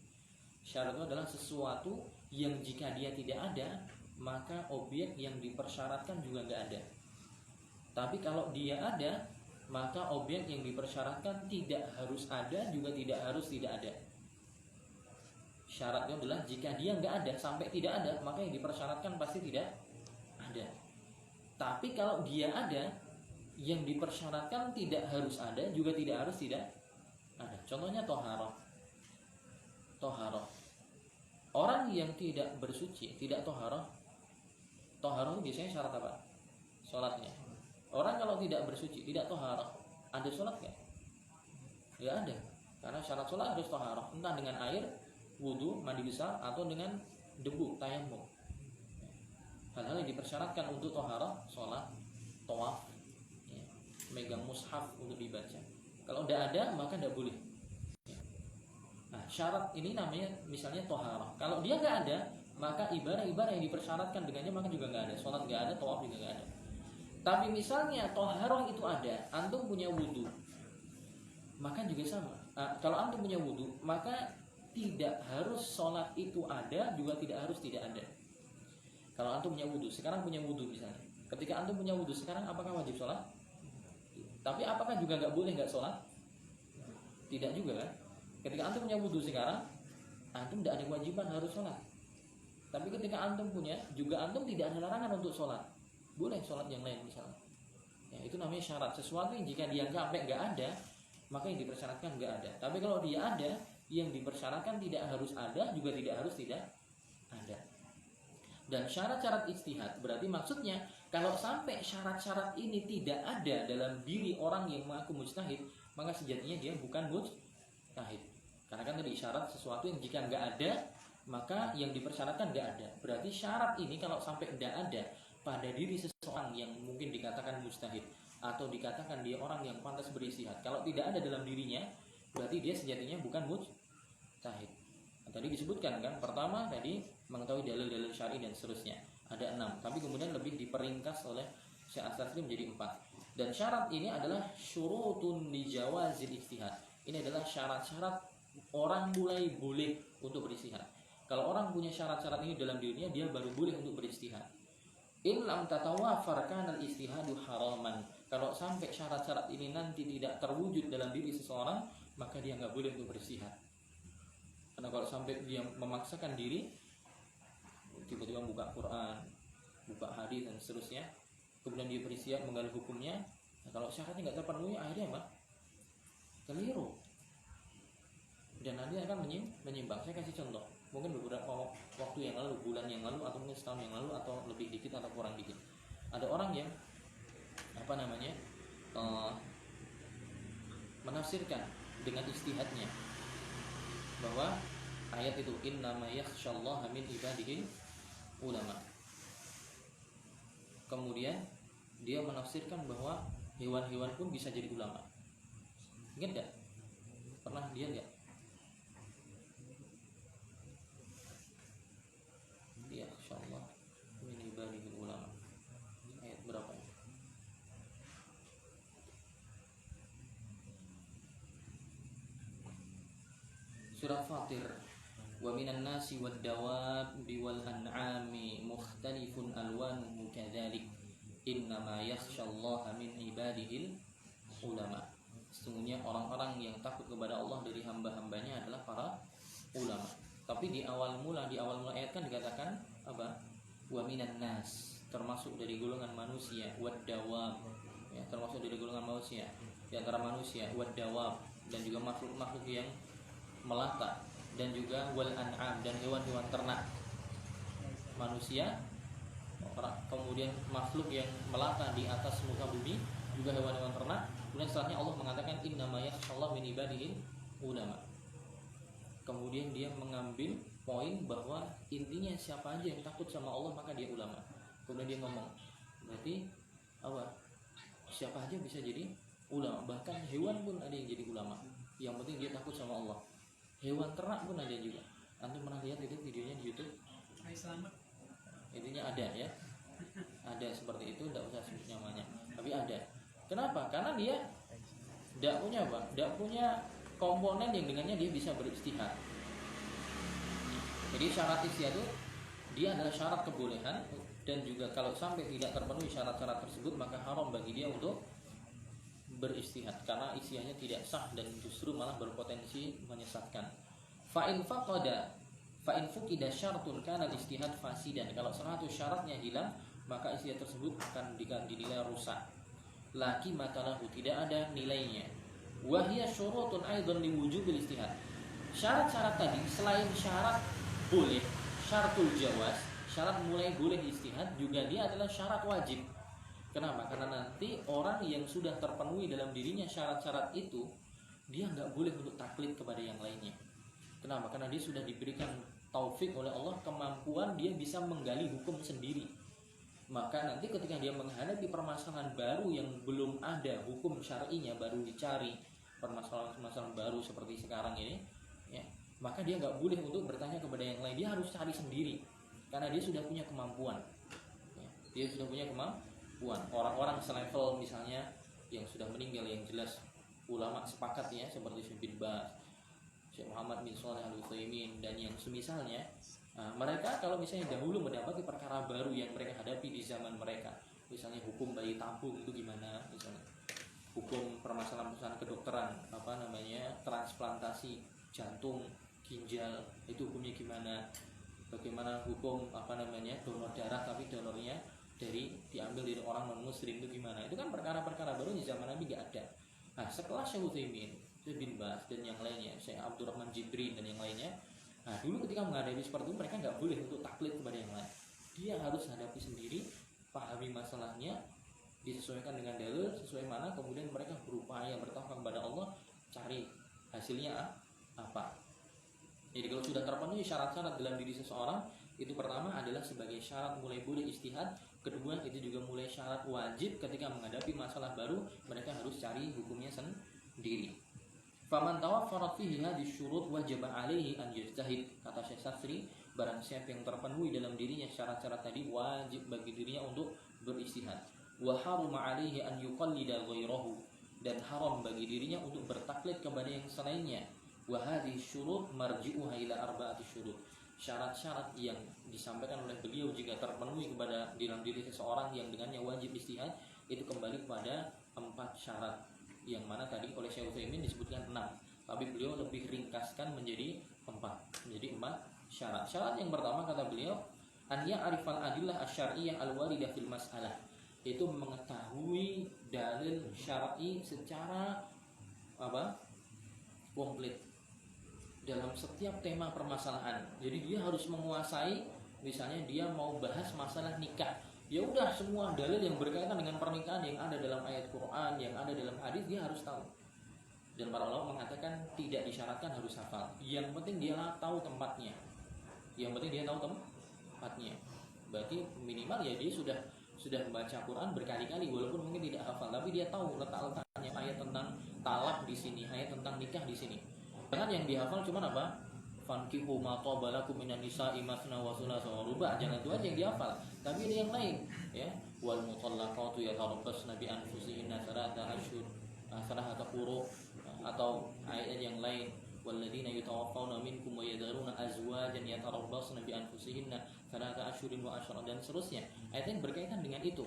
Syarat itu adalah sesuatu yang jika dia tidak ada, maka objek yang dipersyaratkan juga nggak ada. Tapi kalau dia ada, maka objek yang dipersyaratkan tidak harus ada, juga tidak harus tidak ada. Syaratnya adalah jika dia nggak ada sampai tidak ada, maka yang dipersyaratkan pasti tidak ada. Tapi kalau dia ada, yang dipersyaratkan tidak harus ada, juga tidak harus tidak ada. Contohnya toharoh. Orang yang tidak bersuci, tidak toharoh itu biasanya syarat apa? Sholatnya. Orang kalau tidak bersuci, tidak toharoh, ada sholat nggak? Nggak ada. Karena syarat sholat harus toharoh, entah dengan air, wudu, mandi besar, atau dengan debu, tayamum. Hal-hal yang dipersyaratkan untuk toharoh, sholat, tawaf, ya, megang mushaf untuk dibaca. Kalau tidak ada, maka tidak boleh. Nah, syarat ini namanya misalnya toharoh. Kalau dia nggak ada, maka ibadah-ibadah yang dipersyaratkan dengannya maka juga nggak ada. Sholat nggak ada, tawaf juga nggak ada. Tapi misalnya toharoh itu ada, antum punya wudhu, maka juga sama. Kalau antum punya wudhu, maka tidak harus sholat itu ada, juga tidak harus tidak ada. Kalau antum punya wudhu, sekarang punya wudhu misalnya. Ketika antum punya wudhu sekarang, apakah wajib sholat? Tapi apakah juga nggak boleh nggak sholat? Tidak juga kan? Ketika antum punya wudhu sekarang, antum tidak ada kewajiban harus sholat. Tapi ketika antum punya, juga antum tidak ada larangan untuk sholat. Boleh sholat yang lain misalnya. Ya, itu namanya syarat. Sesuatu yang jika dia sampai nggak ada, maka yang dipersyaratkan nggak ada. Tapi kalau dia ada, yang dipersyaratkan tidak harus ada, juga tidak harus tidak ada. Dan syarat-syarat ijtihad berarti maksudnya kalau sampai syarat-syarat ini tidak ada dalam diri orang yang mengaku mujtahid, maka sejatinya dia bukan mujtahid. Karena kan tadi syarat sesuatu yang jika nggak ada, maka yang dipersyaratkan nggak ada. Berarti syarat ini kalau sampai tidak ada pada diri seseorang yang mungkin dikatakan mujtahid atau dikatakan dia orang yang pantas beristihad, kalau tidak ada dalam dirinya, berarti dia sejatinya bukan mujtahid. Tadi disebutkan kan, pertama tadi mengetahui dalil-dalil syar'i dan seterusnya. Ada 6, tapi kemudian lebih diperingkas oleh Syekh As-Sastri menjadi 4. Dan syarat ini adalah syurutun li jawazil ijtihad. Ini adalah syarat-syarat orang mulai boleh untuk beristihad. Kalau orang punya syarat-syarat ini dalam dirinya, dia baru boleh untuk beristihad. In lam tatawafar kana al-ijtihadu haraman. Kalau sampai syarat-syarat ini nanti tidak terwujud dalam diri seseorang, maka dia nggak boleh untuk beristihad. Karena kalau sampai dia memaksakan diri, tiba-tiba buka Quran, buka hadis dan seterusnya, kemudian dia beristihad menggali hukumnya, nah kalau syaratnya nggak terpenuhi, akhirnya apa? Keliru. Dan nanti akan menyimpang. Saya kasih contoh. Mungkin beberapa waktu yang lalu, bulan yang lalu, atau mungkin setahun yang lalu, atau lebih dikit atau kurang dikit, ada orang yang menafsirkan dengan ijtihadnya bahwa ayat itu innama yakhsyallaha min ibadihi ulama. Kemudian dia menafsirkan bahwa hewan-hewan pun bisa jadi ulama. Ingat enggak? Pernah lihat enggak? Yakhsyallaha min ibadihi ulama. Ayat berapa ini? Surah Fatir. Wa minan nasi wad dawabi wal an'ami mukhtalifun alwanuhu kadzalik innama yakhsyallaha min ibadihil ulama. Sesungguhnya orang-orang yang takut kepada Allah dari hamba-hambanya adalah para ulama. Tapi di awal mula ayat kan dikatakan apa? Wa minan nas, termasuk dari golongan manusia, wad dawab, ya, termasuk dari golongan manusia, di antara manusia, wad dawab, dan juga makhluk-makhluk yang melata, dan juga wal an'am, dan hewan-hewan ternak. Manusia, kemudian makhluk yang melata di atas muka bumi, juga hewan-hewan ternak. Kemudian setelahnya Allah mengatakan innama yakhsyallaha min ibadihil ulama. Kemudian dia mengambil poin bahwa intinya siapa aja yang takut sama Allah maka dia ulama. Kemudian dia ngomong, berarti apa? Siapa aja bisa jadi ulama, bahkan hewan pun ada yang jadi ulama. Yang penting dia takut sama Allah. Hewan ternak pun ada juga. Antum pernah lihat itu videonya di YouTube? Selamat. Intinya ada ya. Ada seperti itu, tidak usah sebut namanya. Tapi ada. Kenapa? Karena dia tidak punya apa? Tidak punya komponen yang dengannya dia bisa beristihad. Jadi syarat istihad itu dia adalah syarat kebolehan, dan juga kalau sampai tidak terpenuhi syarat-syarat tersebut maka haram bagi dia untuk beristihad, karena istihadnya tidak sah dan justru malah berpotensi menyesatkan. Fa in fuqida syartun kana istihad fasidan. Kalau salah satu syaratnya hilang, maka istihad tersebut akan dinilai rusak. Laki matalahu, tidak ada nilainya. Wa hiya syurutun aidan liwujubil istihad. Syarat-syarat tadi selain syarat boleh, syaratul jawaz, syarat mulai boleh istihad, juga dia adalah syarat wajib. Kenapa? Karena nanti orang yang sudah terpenuhi dalam dirinya syarat-syarat itu, dia nggak boleh untuk taklid kepada yang lainnya. Kenapa? Karena dia sudah diberikan taufik oleh Allah, kemampuan dia bisa menggali hukum sendiri. Maka nanti ketika dia menghadapi permasalahan baru yang belum ada hukum syar'inya, baru dicari permasalahan baru seperti sekarang ini, ya, maka dia nggak boleh untuk bertanya kepada yang lain. Dia harus cari sendiri. karena dia sudah punya kemampuan. Ya, dia sudah punya kemampuan. Orang-orang selevel misalnya yang sudah meninggal yang jelas ulama sepakat ya, seperti Syekh bin Baz, Syekh Muhammad bin Shalih Al-Utsaimin dan yang semisalnya. Nah, mereka kalau misalnya dahulu mendapati perkara baru yang mereka hadapi di zaman mereka, misalnya hukum bayi tabung itu gimana, misalnya hukum permasalahan kedokteran, transplantasi jantung, ginjal itu hukumnya gimana, bagaimana hukum donor darah tapi donornya diambil dari orang non muslim itu gimana, itu kan perkara-perkara baru di zaman Nabi nggak ada. Nah setelah Syekh Utsaimin, Syekh bin Baz dan yang lainnya, Syekh Abdurrahman Jibrin dan yang lainnya, nah dulu ketika menghadapi seperti itu mereka nggak boleh untuk taklid kepada yang lain, dia harus hadapi sendiri, pahami masalahnya, disesuaikan dengan dalil sesuai mana, kemudian mereka berupaya bertawakal kepada Allah, cari hasilnya apa. Jadi kalau sudah terpenuhi syarat-syarat dalam diri seseorang, itu pertama adalah sebagai syarat mulai boleh ijtihad, kedua itu juga mulai syarat wajib ketika menghadapi masalah baru mereka harus cari hukumnya sendiri. Faman tawaffarat fihi hadhihi syurut wajib alaihi an yajtahid, kata Syekh Satsri, barang siapa yang terpenuhi dalam dirinya syarat-syarat tadi, wajib bagi dirinya untuk beristihad. Wa haruma alaihi an yuqallida ghairahu, dan haram bagi dirinya untuk bertaklid kepada yang selainnya. Wa hadhihi syurut marji'uha ila arba'ati syurut. Syarat-syarat yang disampaikan oleh beliau jika terpenuhi kepada dalam diri seseorang yang dengannya wajib istihad, itu kembali kepada 4 syarat, yang mana tadi oleh Syekh Utsaimin disebutkan 6, tapi beliau lebih ringkaskan menjadi 4 syarat. Syarat yang pertama kata beliau, an ya'rifal adillah asy-syar'iyyah al-waridah fil mas'alah, itu mengetahui dalil syar'i secara komplit dalam setiap tema permasalahan. Jadi dia harus menguasai, misalnya dia mau bahas masalah nikah, ya udah semua dalil yang berkaitan dengan pernikahan yang ada dalam ayat Quran, yang ada dalam hadis dia harus tahu. Dan para ulama mengatakan tidak disyaratkan harus hafal, yang penting dia tahu tempatnya. Berarti minimal ya dia sudah membaca Quran berkali-kali, walaupun mungkin tidak hafal, tapi dia tahu letak-letaknya, ayat tentang talak di sini, ayat tentang nikah di sini. Jangan yang dihafal cuma fankihu ma taba lakum minan nisa'i masna wa thulatha wa ruba', jangan itu aja yang dihafal, tapi ada yang lain ya. Wal mutallaqatu yatarabbasna bi anfusihinna thalathata ashhur, thalathata quru, atau ayat yang lain, walladzina yatawaffawna minkum wa yadharuna azwajan yatarabbasna bi anfusihinna thalathata ashhurin wa asyara, dan seterusnya. Ayat yang berkaitan dengan itu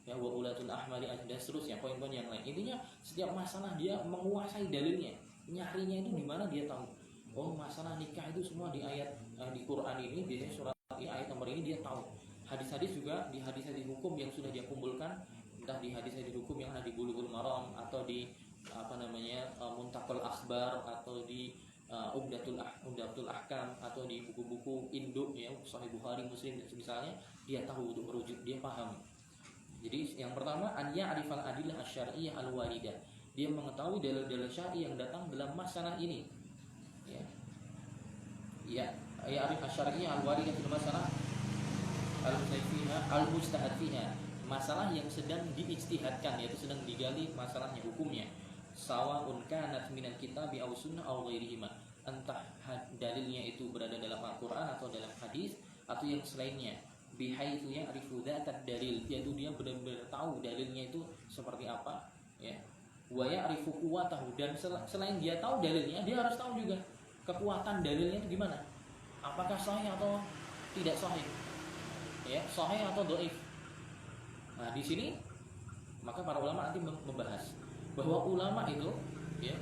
ya, wa ulatul ahmali, dan seterusnya, poin-poin yang lain. Intinya setiap masalah dia menguasai dalilnya, nyarinya itu di mana dia tahu. Oh masalah nikah itu semua di ayat di Quran ini, biasanya surat ini, ayat nomor ini dia tahu. Hadis-hadis juga, di hadis-hadis hukum yang sudah dia kumpulkan, entah di hadis-hadis hukum yang ada di Bulughul Maram atau di Muntaqal Akhbar, atau di Umdatul Ahkam, atau di buku-buku induk ya, Sahih Bukhari, Muslim dan misalnya, dia tahu untuk merujuk, dia paham. Jadi yang pertama, an ya'rifal adillah asy-syar'iyyah al-waridah, dia mengetahui dalil-dalil syar'i yang datang dalam masalah ini. Ya, ya'rif asy-syar'iyyah al-waridah fil masalah al-mustahad fiha, masalah yang sedang diijtihadkan, yaitu sedang digali masalahnya, hukumnya. Sawa'un kanat minal kitabi aw sunnah aw ghairihima, entah dalilnya itu berada dalam Al-Qur'an atau dalam hadis atau yang selainnya. Bihaitsu ya'rifu dzatat dalil, yaitu dia benar-benar tahu dalilnya itu seperti apa ya. Wa ya'rifu quwwatahu, dan selain dia tahu dalilnya, dia harus tahu juga kekuatan dalilnya itu gimana, apakah sahih atau tidak sahih ya, sahih atau dhaif. Nah di sini maka para ulama nanti membahas bahwa ulama itu ya,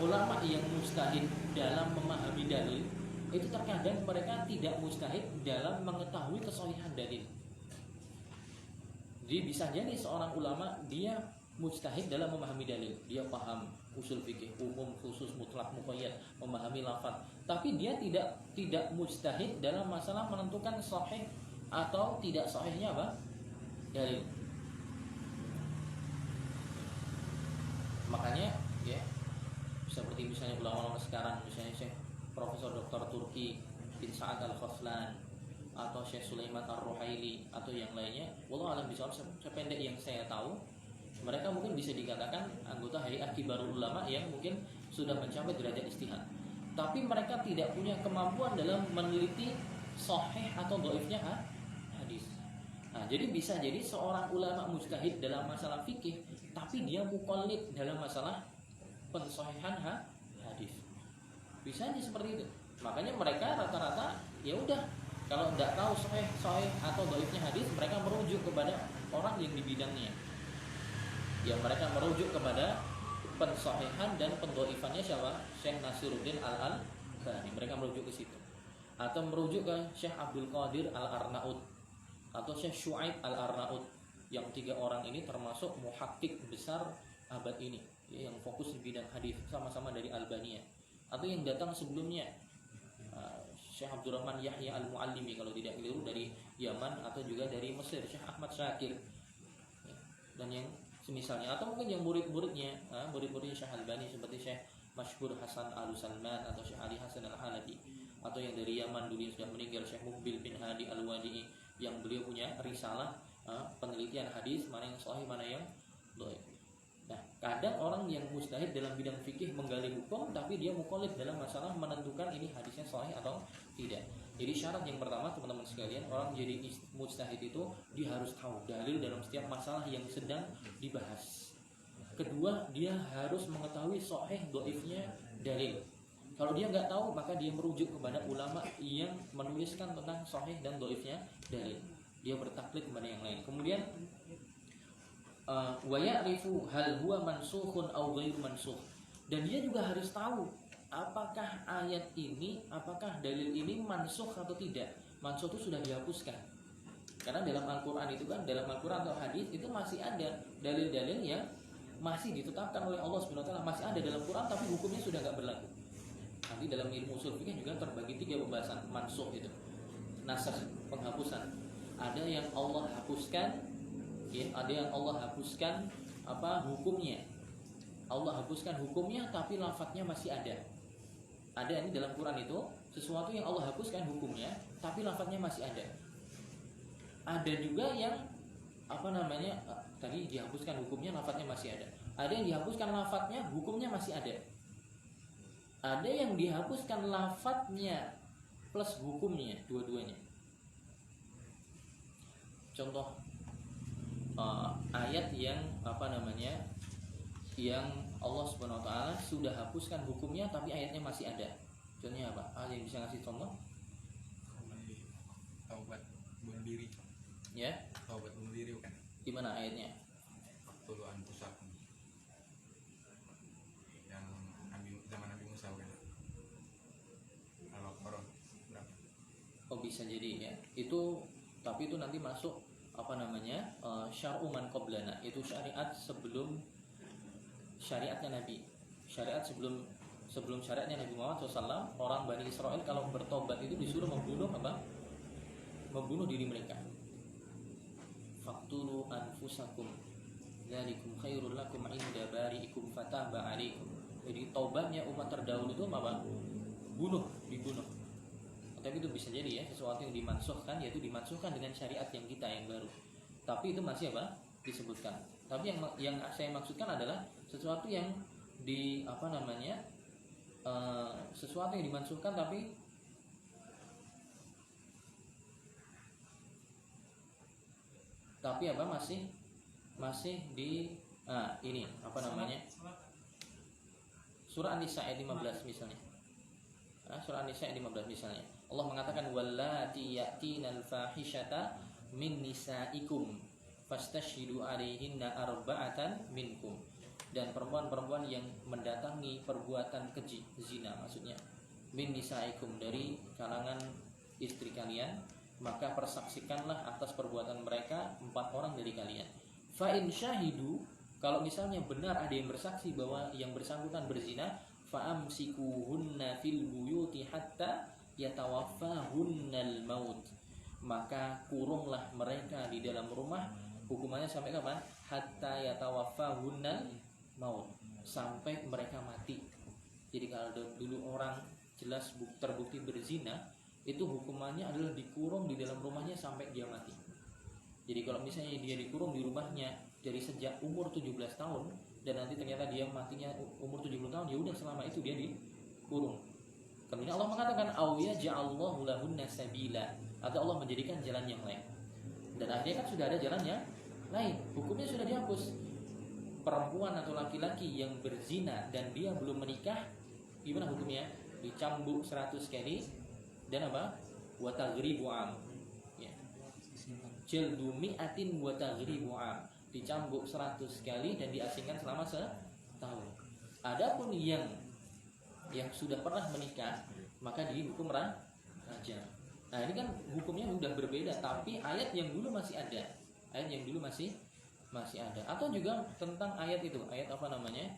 ulama yang mujtahid dalam memahami dalil itu terkadang mereka tidak mujtahid dalam mengetahui kesahihan dalil. Jadi bisa jadi seorang ulama dia mujtahid dalam memahami dalil, dia paham usul fikih umum, khusus, mutlak, muqayyad, memahami lafaz, tapi dia tidak mujtahid dalam masalah menentukan sahih atau tidak sahihnya dalil. Makanya ya, seperti misalnya ulama-ulama sekarang, misalnya Syekh Profesor Dr. Turki bin Sa'ad Al-Khoslan atau Syekh Sulaiman Ar-Ruhaili atau yang lainnya, wallahu alam bishawab, sependek yang saya tahu, mereka mungkin bisa dikatakan anggota Hay'ah Kibarul Ulama yang mungkin sudah mencapai derajat ijtihad. Tapi mereka tidak punya kemampuan dalam meneliti sahih atau dhaifnya hadis. Nah, jadi bisa jadi seorang ulama mujtahid dalam masalah fikih, tapi dia muqallid dalam masalah pensahihan hadis. Bisa aja seperti itu. Makanya mereka rata-rata ya udah, kalau tidak tahu sahih atau dhaifnya hadis, mereka merujuk kepada orang yang di bidangnya. Ya mereka merujuk kepada pensahihan dan pendhaifannya siapa? Syekh Nasiruddin Al-Albani. Mereka merujuk ke situ. Atau merujuk ke Syekh Abdul Qadir Al-Arnaud atau Syekh Syuaib Al-Arnaud. Yang tiga orang ini termasuk muhakkik besar abad ini, ya, yang fokus di bidang hadis, sama-sama dari Albania. Atau yang datang sebelumnya, Syekh Abdurrahman Yahya Al-Muallimi kalau tidak keliru, dari Yaman, atau juga dari Mesir Syekh Ahmad Syakir, ya, dan yang semisalnya. Atau mungkin yang murid-muridnya Syekh Albani seperti Syekh Mashhur Hasan Al-Salman atau Syekh Ali Hasan Al-Halabi. Atau yang dari Yaman dulu yang sudah meninggal, Syekh Muqbil bin Hadi Al-Wadi'i, yang beliau punya risalah penelitian hadis, mana yang sahih mana yang dhaif. Nah, kadang orang yang mujtahid dalam bidang fikih menggali hukum, tapi dia muqallid dalam masalah menentukan ini hadisnya sahih atau tidak. Jadi syarat yang pertama teman-teman sekalian, orang jadi mujtahid itu dia harus tahu dalil dalam setiap masalah yang sedang dibahas. Kedua, dia harus mengetahui sahih dhaifnya dalil. Kalau dia nggak tahu, maka dia merujuk kepada ulama yang menuliskan tentang sahih dan dhaifnya dalil. Dia bertaklid kepada yang lain. Kemudian wa ya'rifu hal huwa mansukhun aw ghairu mansukh. Dan dia juga harus tahu apakah ayat ini, apakah dalil ini mansukh atau tidak. Mansukh itu sudah dihapuskan. Karena dalam Al-Qur'an itu kan, dalam Al-Qur'an atau hadis itu masih ada dalil-dalil yang masih ditetapkan oleh Allah Subhanahu wa taala, masih ada dalam Quran tapi hukumnya sudah enggak berlaku. Nanti dalam ilmu usul fikih juga terbagi 3 pembahasan mansukh itu. Nasakh, penghapusan. Ada yang Allah hapuskan, ya, ada yang Allah hapuskan hukumnya. Allah hapuskan hukumnya tapi lafadznya masih ada. Ada ini dalam Quran itu sesuatu yang Allah hapuskan hukumnya tapi lafadznya masih ada. Ada juga yang tadi dihapuskan hukumnya, lafadznya masih ada. Ada yang dihapuskan lafadznya, hukumnya masih ada. Ada yang dihapuskan lafadznya plus hukumnya, dua-duanya. Contoh ayat yang yang Allah Subhanahu wa taala sudah hapuskan hukumnya tapi ayatnya masih ada. Contohnya apa? Ada yang bisa ngasih contoh? Taubat bunuh diri. Ya? Taubat bunuh diri kan. Di mana ayatnya? Tuluan pusat. Yang zaman Nabi Musa kan. Al-Qur'an berapa? Oh, bisa jadi ya. Itu tapi itu nanti masuk syar'u man qablana, itu syariat sebelum syariatnya Nabi. Syariat sebelum syariatnya Nabi Muhammad SAW, orang Bani Israel kalau bertobat itu disuruh membunuh diri mereka. Faqtulu anfusakum dzalikum khairul lakum 'inda bari'ikum fataba 'alaikum. Jadi taubatnya umat terdahulu itu dibunuh. Tapi itu bisa jadi ya sesuatu yang dimansuhkan, yaitu dimansuhkan dengan syariat yang kita yang baru. Tapi itu masih disebutkan. Tapi yang saya maksudkan adalah sesuatu yang sesuatu yang dimansuhkan tapi masih di ini surah An-Nisa ayat 15 misalnya. Surah An-Nisa ayat 15 misalnya. Allah mengatakan wallati ya'tinal fahishata min nisaikum fastashhidu 'alaihinna arba'atan minkum. Dan perempuan-perempuan yang mendatangi perbuatan keji, zina maksudnya, min nisaikum, dari kalangan istri kalian, maka persaksikanlah atas perbuatan mereka 4 orang dari kalian. Fa in syahidu, kalau misalnya benar ada yang bersaksi bahwa yang bersangkutan berzina, fa'amsikuhunna fil buyuti hatta yatawaffahunnal maut, maka kurunglah mereka di dalam rumah. Hukumannya sampai kapan? Hatta yatawaffahunnal maut, sampai mereka mati. Jadi kalau dulu orang jelas terbukti berzina, itu hukumannya adalah dikurung di dalam rumahnya sampai dia mati. Jadi kalau misalnya dia dikurung di rumahnya dari sejak umur 17 tahun dan nanti ternyata dia matinya umur 70 tahun, ya udah selama itu dia dikurung. Kemudian Allah mengatakan au yaj'allahu lahunna sabila, atau Allah menjadikan jalan yang lain. Dan akhirnya kan sudah ada jalan yang lain, hukumnya sudah dihapus. Perempuan atau laki-laki yang berzina dan dia belum menikah, gimana hukumnya? Dicambuk 100 kali dan apa? Wa taghribu am. Ya. Jildu mi'atin wa taghribu am. Dicambuk 100 kali dan diasingkan selama setahun. Adapun yang sudah pernah menikah, maka dihukum rajam. Nah, ini kan hukumnya sudah berbeda, tapi ayat yang dulu masih ada. Ayat yang dulu masih ada. Atau juga tentang ayat itu, ayat apa namanya?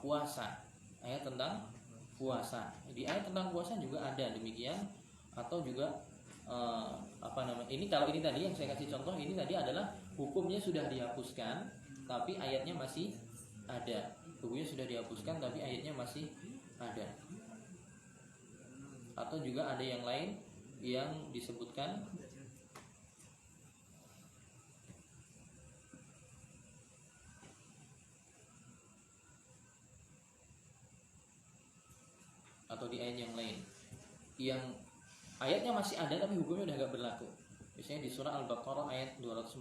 Puasa. Ayat tentang puasa. Di ayat tentang puasa juga ada demikian. Atau juga apa namanya? Ini kalau ini tadi yang saya kasih contoh, ini tadi adalah hukumnya sudah dihapuskan, tapi ayatnya masih ada. Hukumnya sudah dihapuskan, tapi ayatnya masih ada. Atau juga ada yang lain yang disebutkan atau di ayat yang lain yang ayatnya masih ada tapi hukumnya udah gak berlaku. Misalnya di surah Al-Baqarah ayat 240,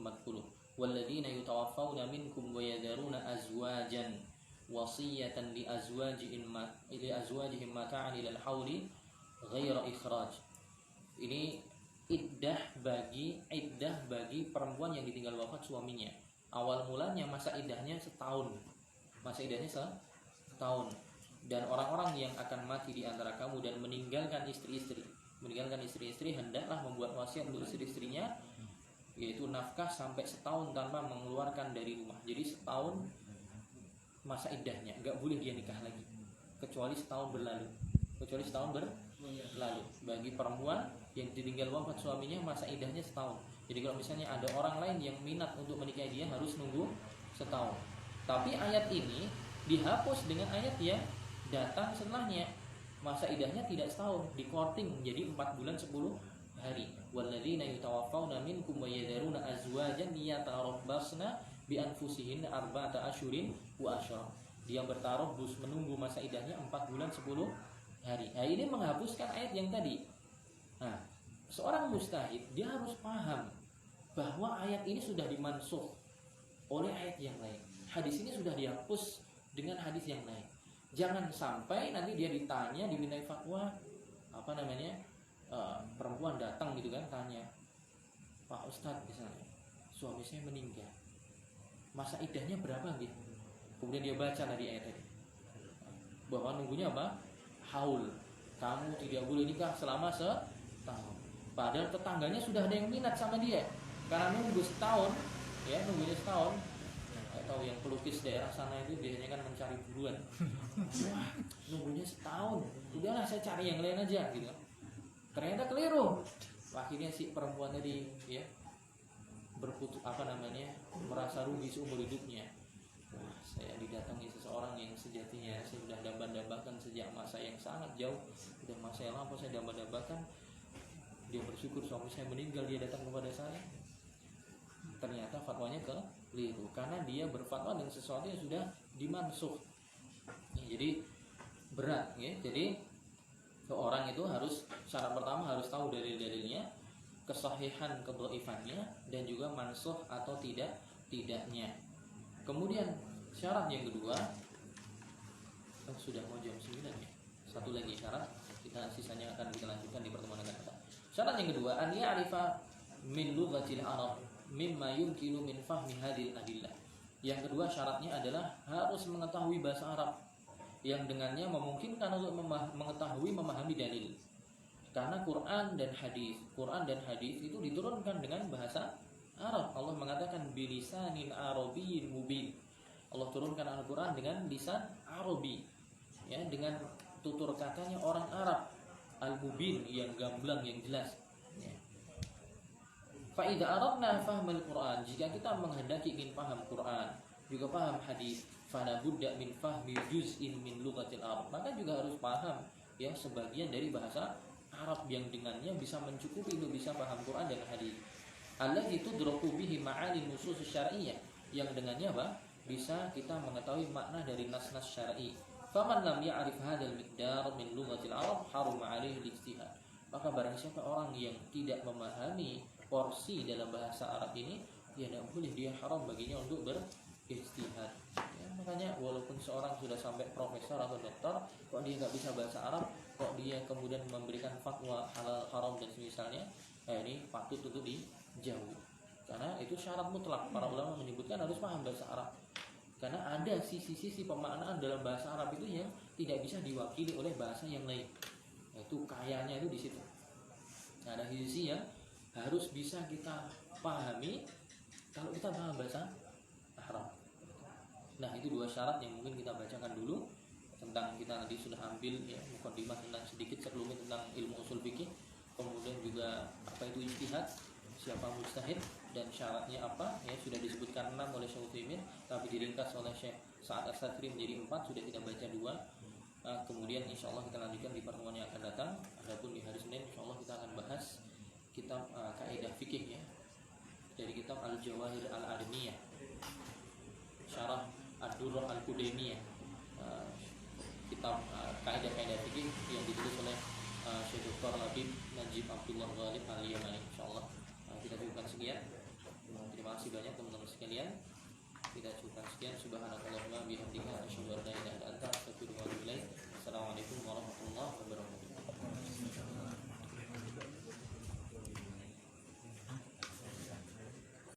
walladzina yutawaffawna minkum wa yadharuna azwajan wasiyatan li azwajihim mata'an ilal hauli ghaira ikhraj. Ini iddah bagi perempuan yang ditinggal wafat suaminya. Awal mulanya masa iddahnya setahun. Dan orang-orang yang akan mati di antara kamu dan meninggalkan istri-istri hendaklah membuat wasiat untuk istri-istrinya, yaitu nafkah sampai setahun tanpa mengeluarkan dari rumah. Jadi setahun masa iddahnya, nggak boleh dia nikah lagi kecuali setahun berlalu. Bagi perempuan yang ditinggal wafat suaminya, masa iddahnya setahun. Jadi kalau misalnya ada orang lain yang minat untuk menikahi dia, harus nunggu setahun. Tapi ayat ini dihapus dengan ayat yang datang setelahnya. Masa iddahnya tidak setahun, dikorting menjadi 4 bulan 10 hari. Walladzina yutawaffawna minkum wa yadharuna azwajan yatarabbasna bi anfusihinna arba'ata asyurin wa asyara. Dia bertarubbus menunggu masa iddahnya 4 bulan 10 hari. Nah, ini menghapuskan ayat yang tadi. Nah, seorang mustahid dia harus paham bahwa ayat ini sudah dimansuh oleh ayat yang lain. Hadis ini sudah dihapus dengan hadis yang lain. Jangan sampai nanti dia ditanya, dimintai fatwa, apa namanya, perempuan datang gitu kan, tanya, Pak Ustadz misalnya, suami saya meninggal, masa iddahnya berapa gitu? Kemudian dia baca tadi ayat tadi, bahwa nunggunya apa? Haul. Kamu tidak boleh nikah selama setahun. Padahal tetangganya sudah ada yang minat sama dia, karena nunggu setahun, ya nunggunya setahun. Atau yang pelukis daerah sana itu biasanya kan mencari buruan. Wah, nunggunya setahun, udahlah saya cari yang lain aja gitu. Ternyata keliru. Akhirnya si perempuan tadi ya merasa rugi seumur hidupnya. Wah, saya didatangi seseorang yang sejatinya saya sudah damba-dambakan sejak masa yang sangat jauh, sudah masa yang lama saya damba-dambakan. Dia bersyukur suami saya meninggal, dia datang kepada saya. Ternyata fatwanya keliru karena dia berfatwa dengan sesuatu yang sudah dimansuh. Jadi berat ya. Jadi seorang itu harus, syarat pertama harus tahu dalil-dalilnya, kesahihan kedhaifannya, dan juga mansuh atau tidaknya. Kemudian syarat yang kedua, sudah mau jam 9 ya. Satu lagi syarat, kita sisanya akan kita lanjutkan di pertemuan akan datang. Syarat yang kedua, an ya'rifa min lughatil arab mimma yumkinu min fahmi hadhil adillah. Yang kedua syaratnya adalah harus mengetahui bahasa Arab yang dengannya memungkinkan untuk mengetahui, memahami dalil. Karena Quran dan hadis itu diturunkan dengan bahasa Arab. Allah mengatakan bilisanin arabiyyin mubin. Allah turunkan Al-Quran dengan lisan Arabi, ya, dengan tutur katanya orang Arab, al-mubin, yang gamblang, yang jelas. Fa'idha aradna fahmal Quran, jika kita menghendaki ingin paham Quran, juga paham hadis, fala budda min fahmi juz'in min lughatil Arab, maka juga harus paham ya sebagian dari bahasa Arab yang dengannya bisa mencukupi untuk bisa paham Quran dan hadis. Allati tudraku bihi ma'ani nusus syar'iyyah, yang dengannya apa? Bisa kita mengetahui makna dari nas-nas syar'i. Faman lam ya'rif hadzal miqdar min lughatil Arab haruma 'alaihi al-ijtihad. Maka barang siapa orang yang tidak memahami porsi dalam bahasa Arab ini, ya tidak boleh, dia haram baginya untuk berijtihad. Ya, makanya walaupun seorang sudah sampai profesor atau doktor, kok dia nggak bisa bahasa Arab, kok dia kemudian memberikan fatwa halal haram dan semisalnya, ini patut untuk dijauhi. Karena itu syarat mutlak. Para ulama menyebutkan harus paham bahasa Arab. Karena ada sisi-sisi pemaknaan dalam bahasa Arab itu yang tidak bisa diwakili oleh bahasa yang lain. Itu kayanya itu di situ. Nah, ada sisi yang harus bisa kita pahami kalau kita paham bahasa Arab. Nah, itu dua syarat yang mungkin kita bacakan dulu tentang, kita tadi sudah ambil ya mukadimah tentang sedikit sebelumnya tentang ilmu usul fikih, kemudian juga apa itu ijtihad, siapa mujtahid dan syaratnya apa, ya sudah disebutkan 6 oleh Syekh Utsaimin tapi diringkas oleh Syekh Sa'ad As-Satri menjadi 4, sudah kita baca 2. Kemudian insya Allah kita lanjutkan di pertemuan yang akan datang. Adapun di hari Senin insya Allah kita akan bahas kitab kaidah fikih ya, dari kitab Al-Jawahir Al-Adniyah, syarah Ad-Durrah Al-Qudaymiyah, kitab kaidah-kaidah fikih yang ditulis oleh Syekh Dr. Labib Najib Abdullah Ghalib Al-Yamani. Insyaallah kita cukupkan sekian. Terima kasih banyak teman-teman sekalian. Kita cukupkan sekian. Subhanakallahumma bihamdika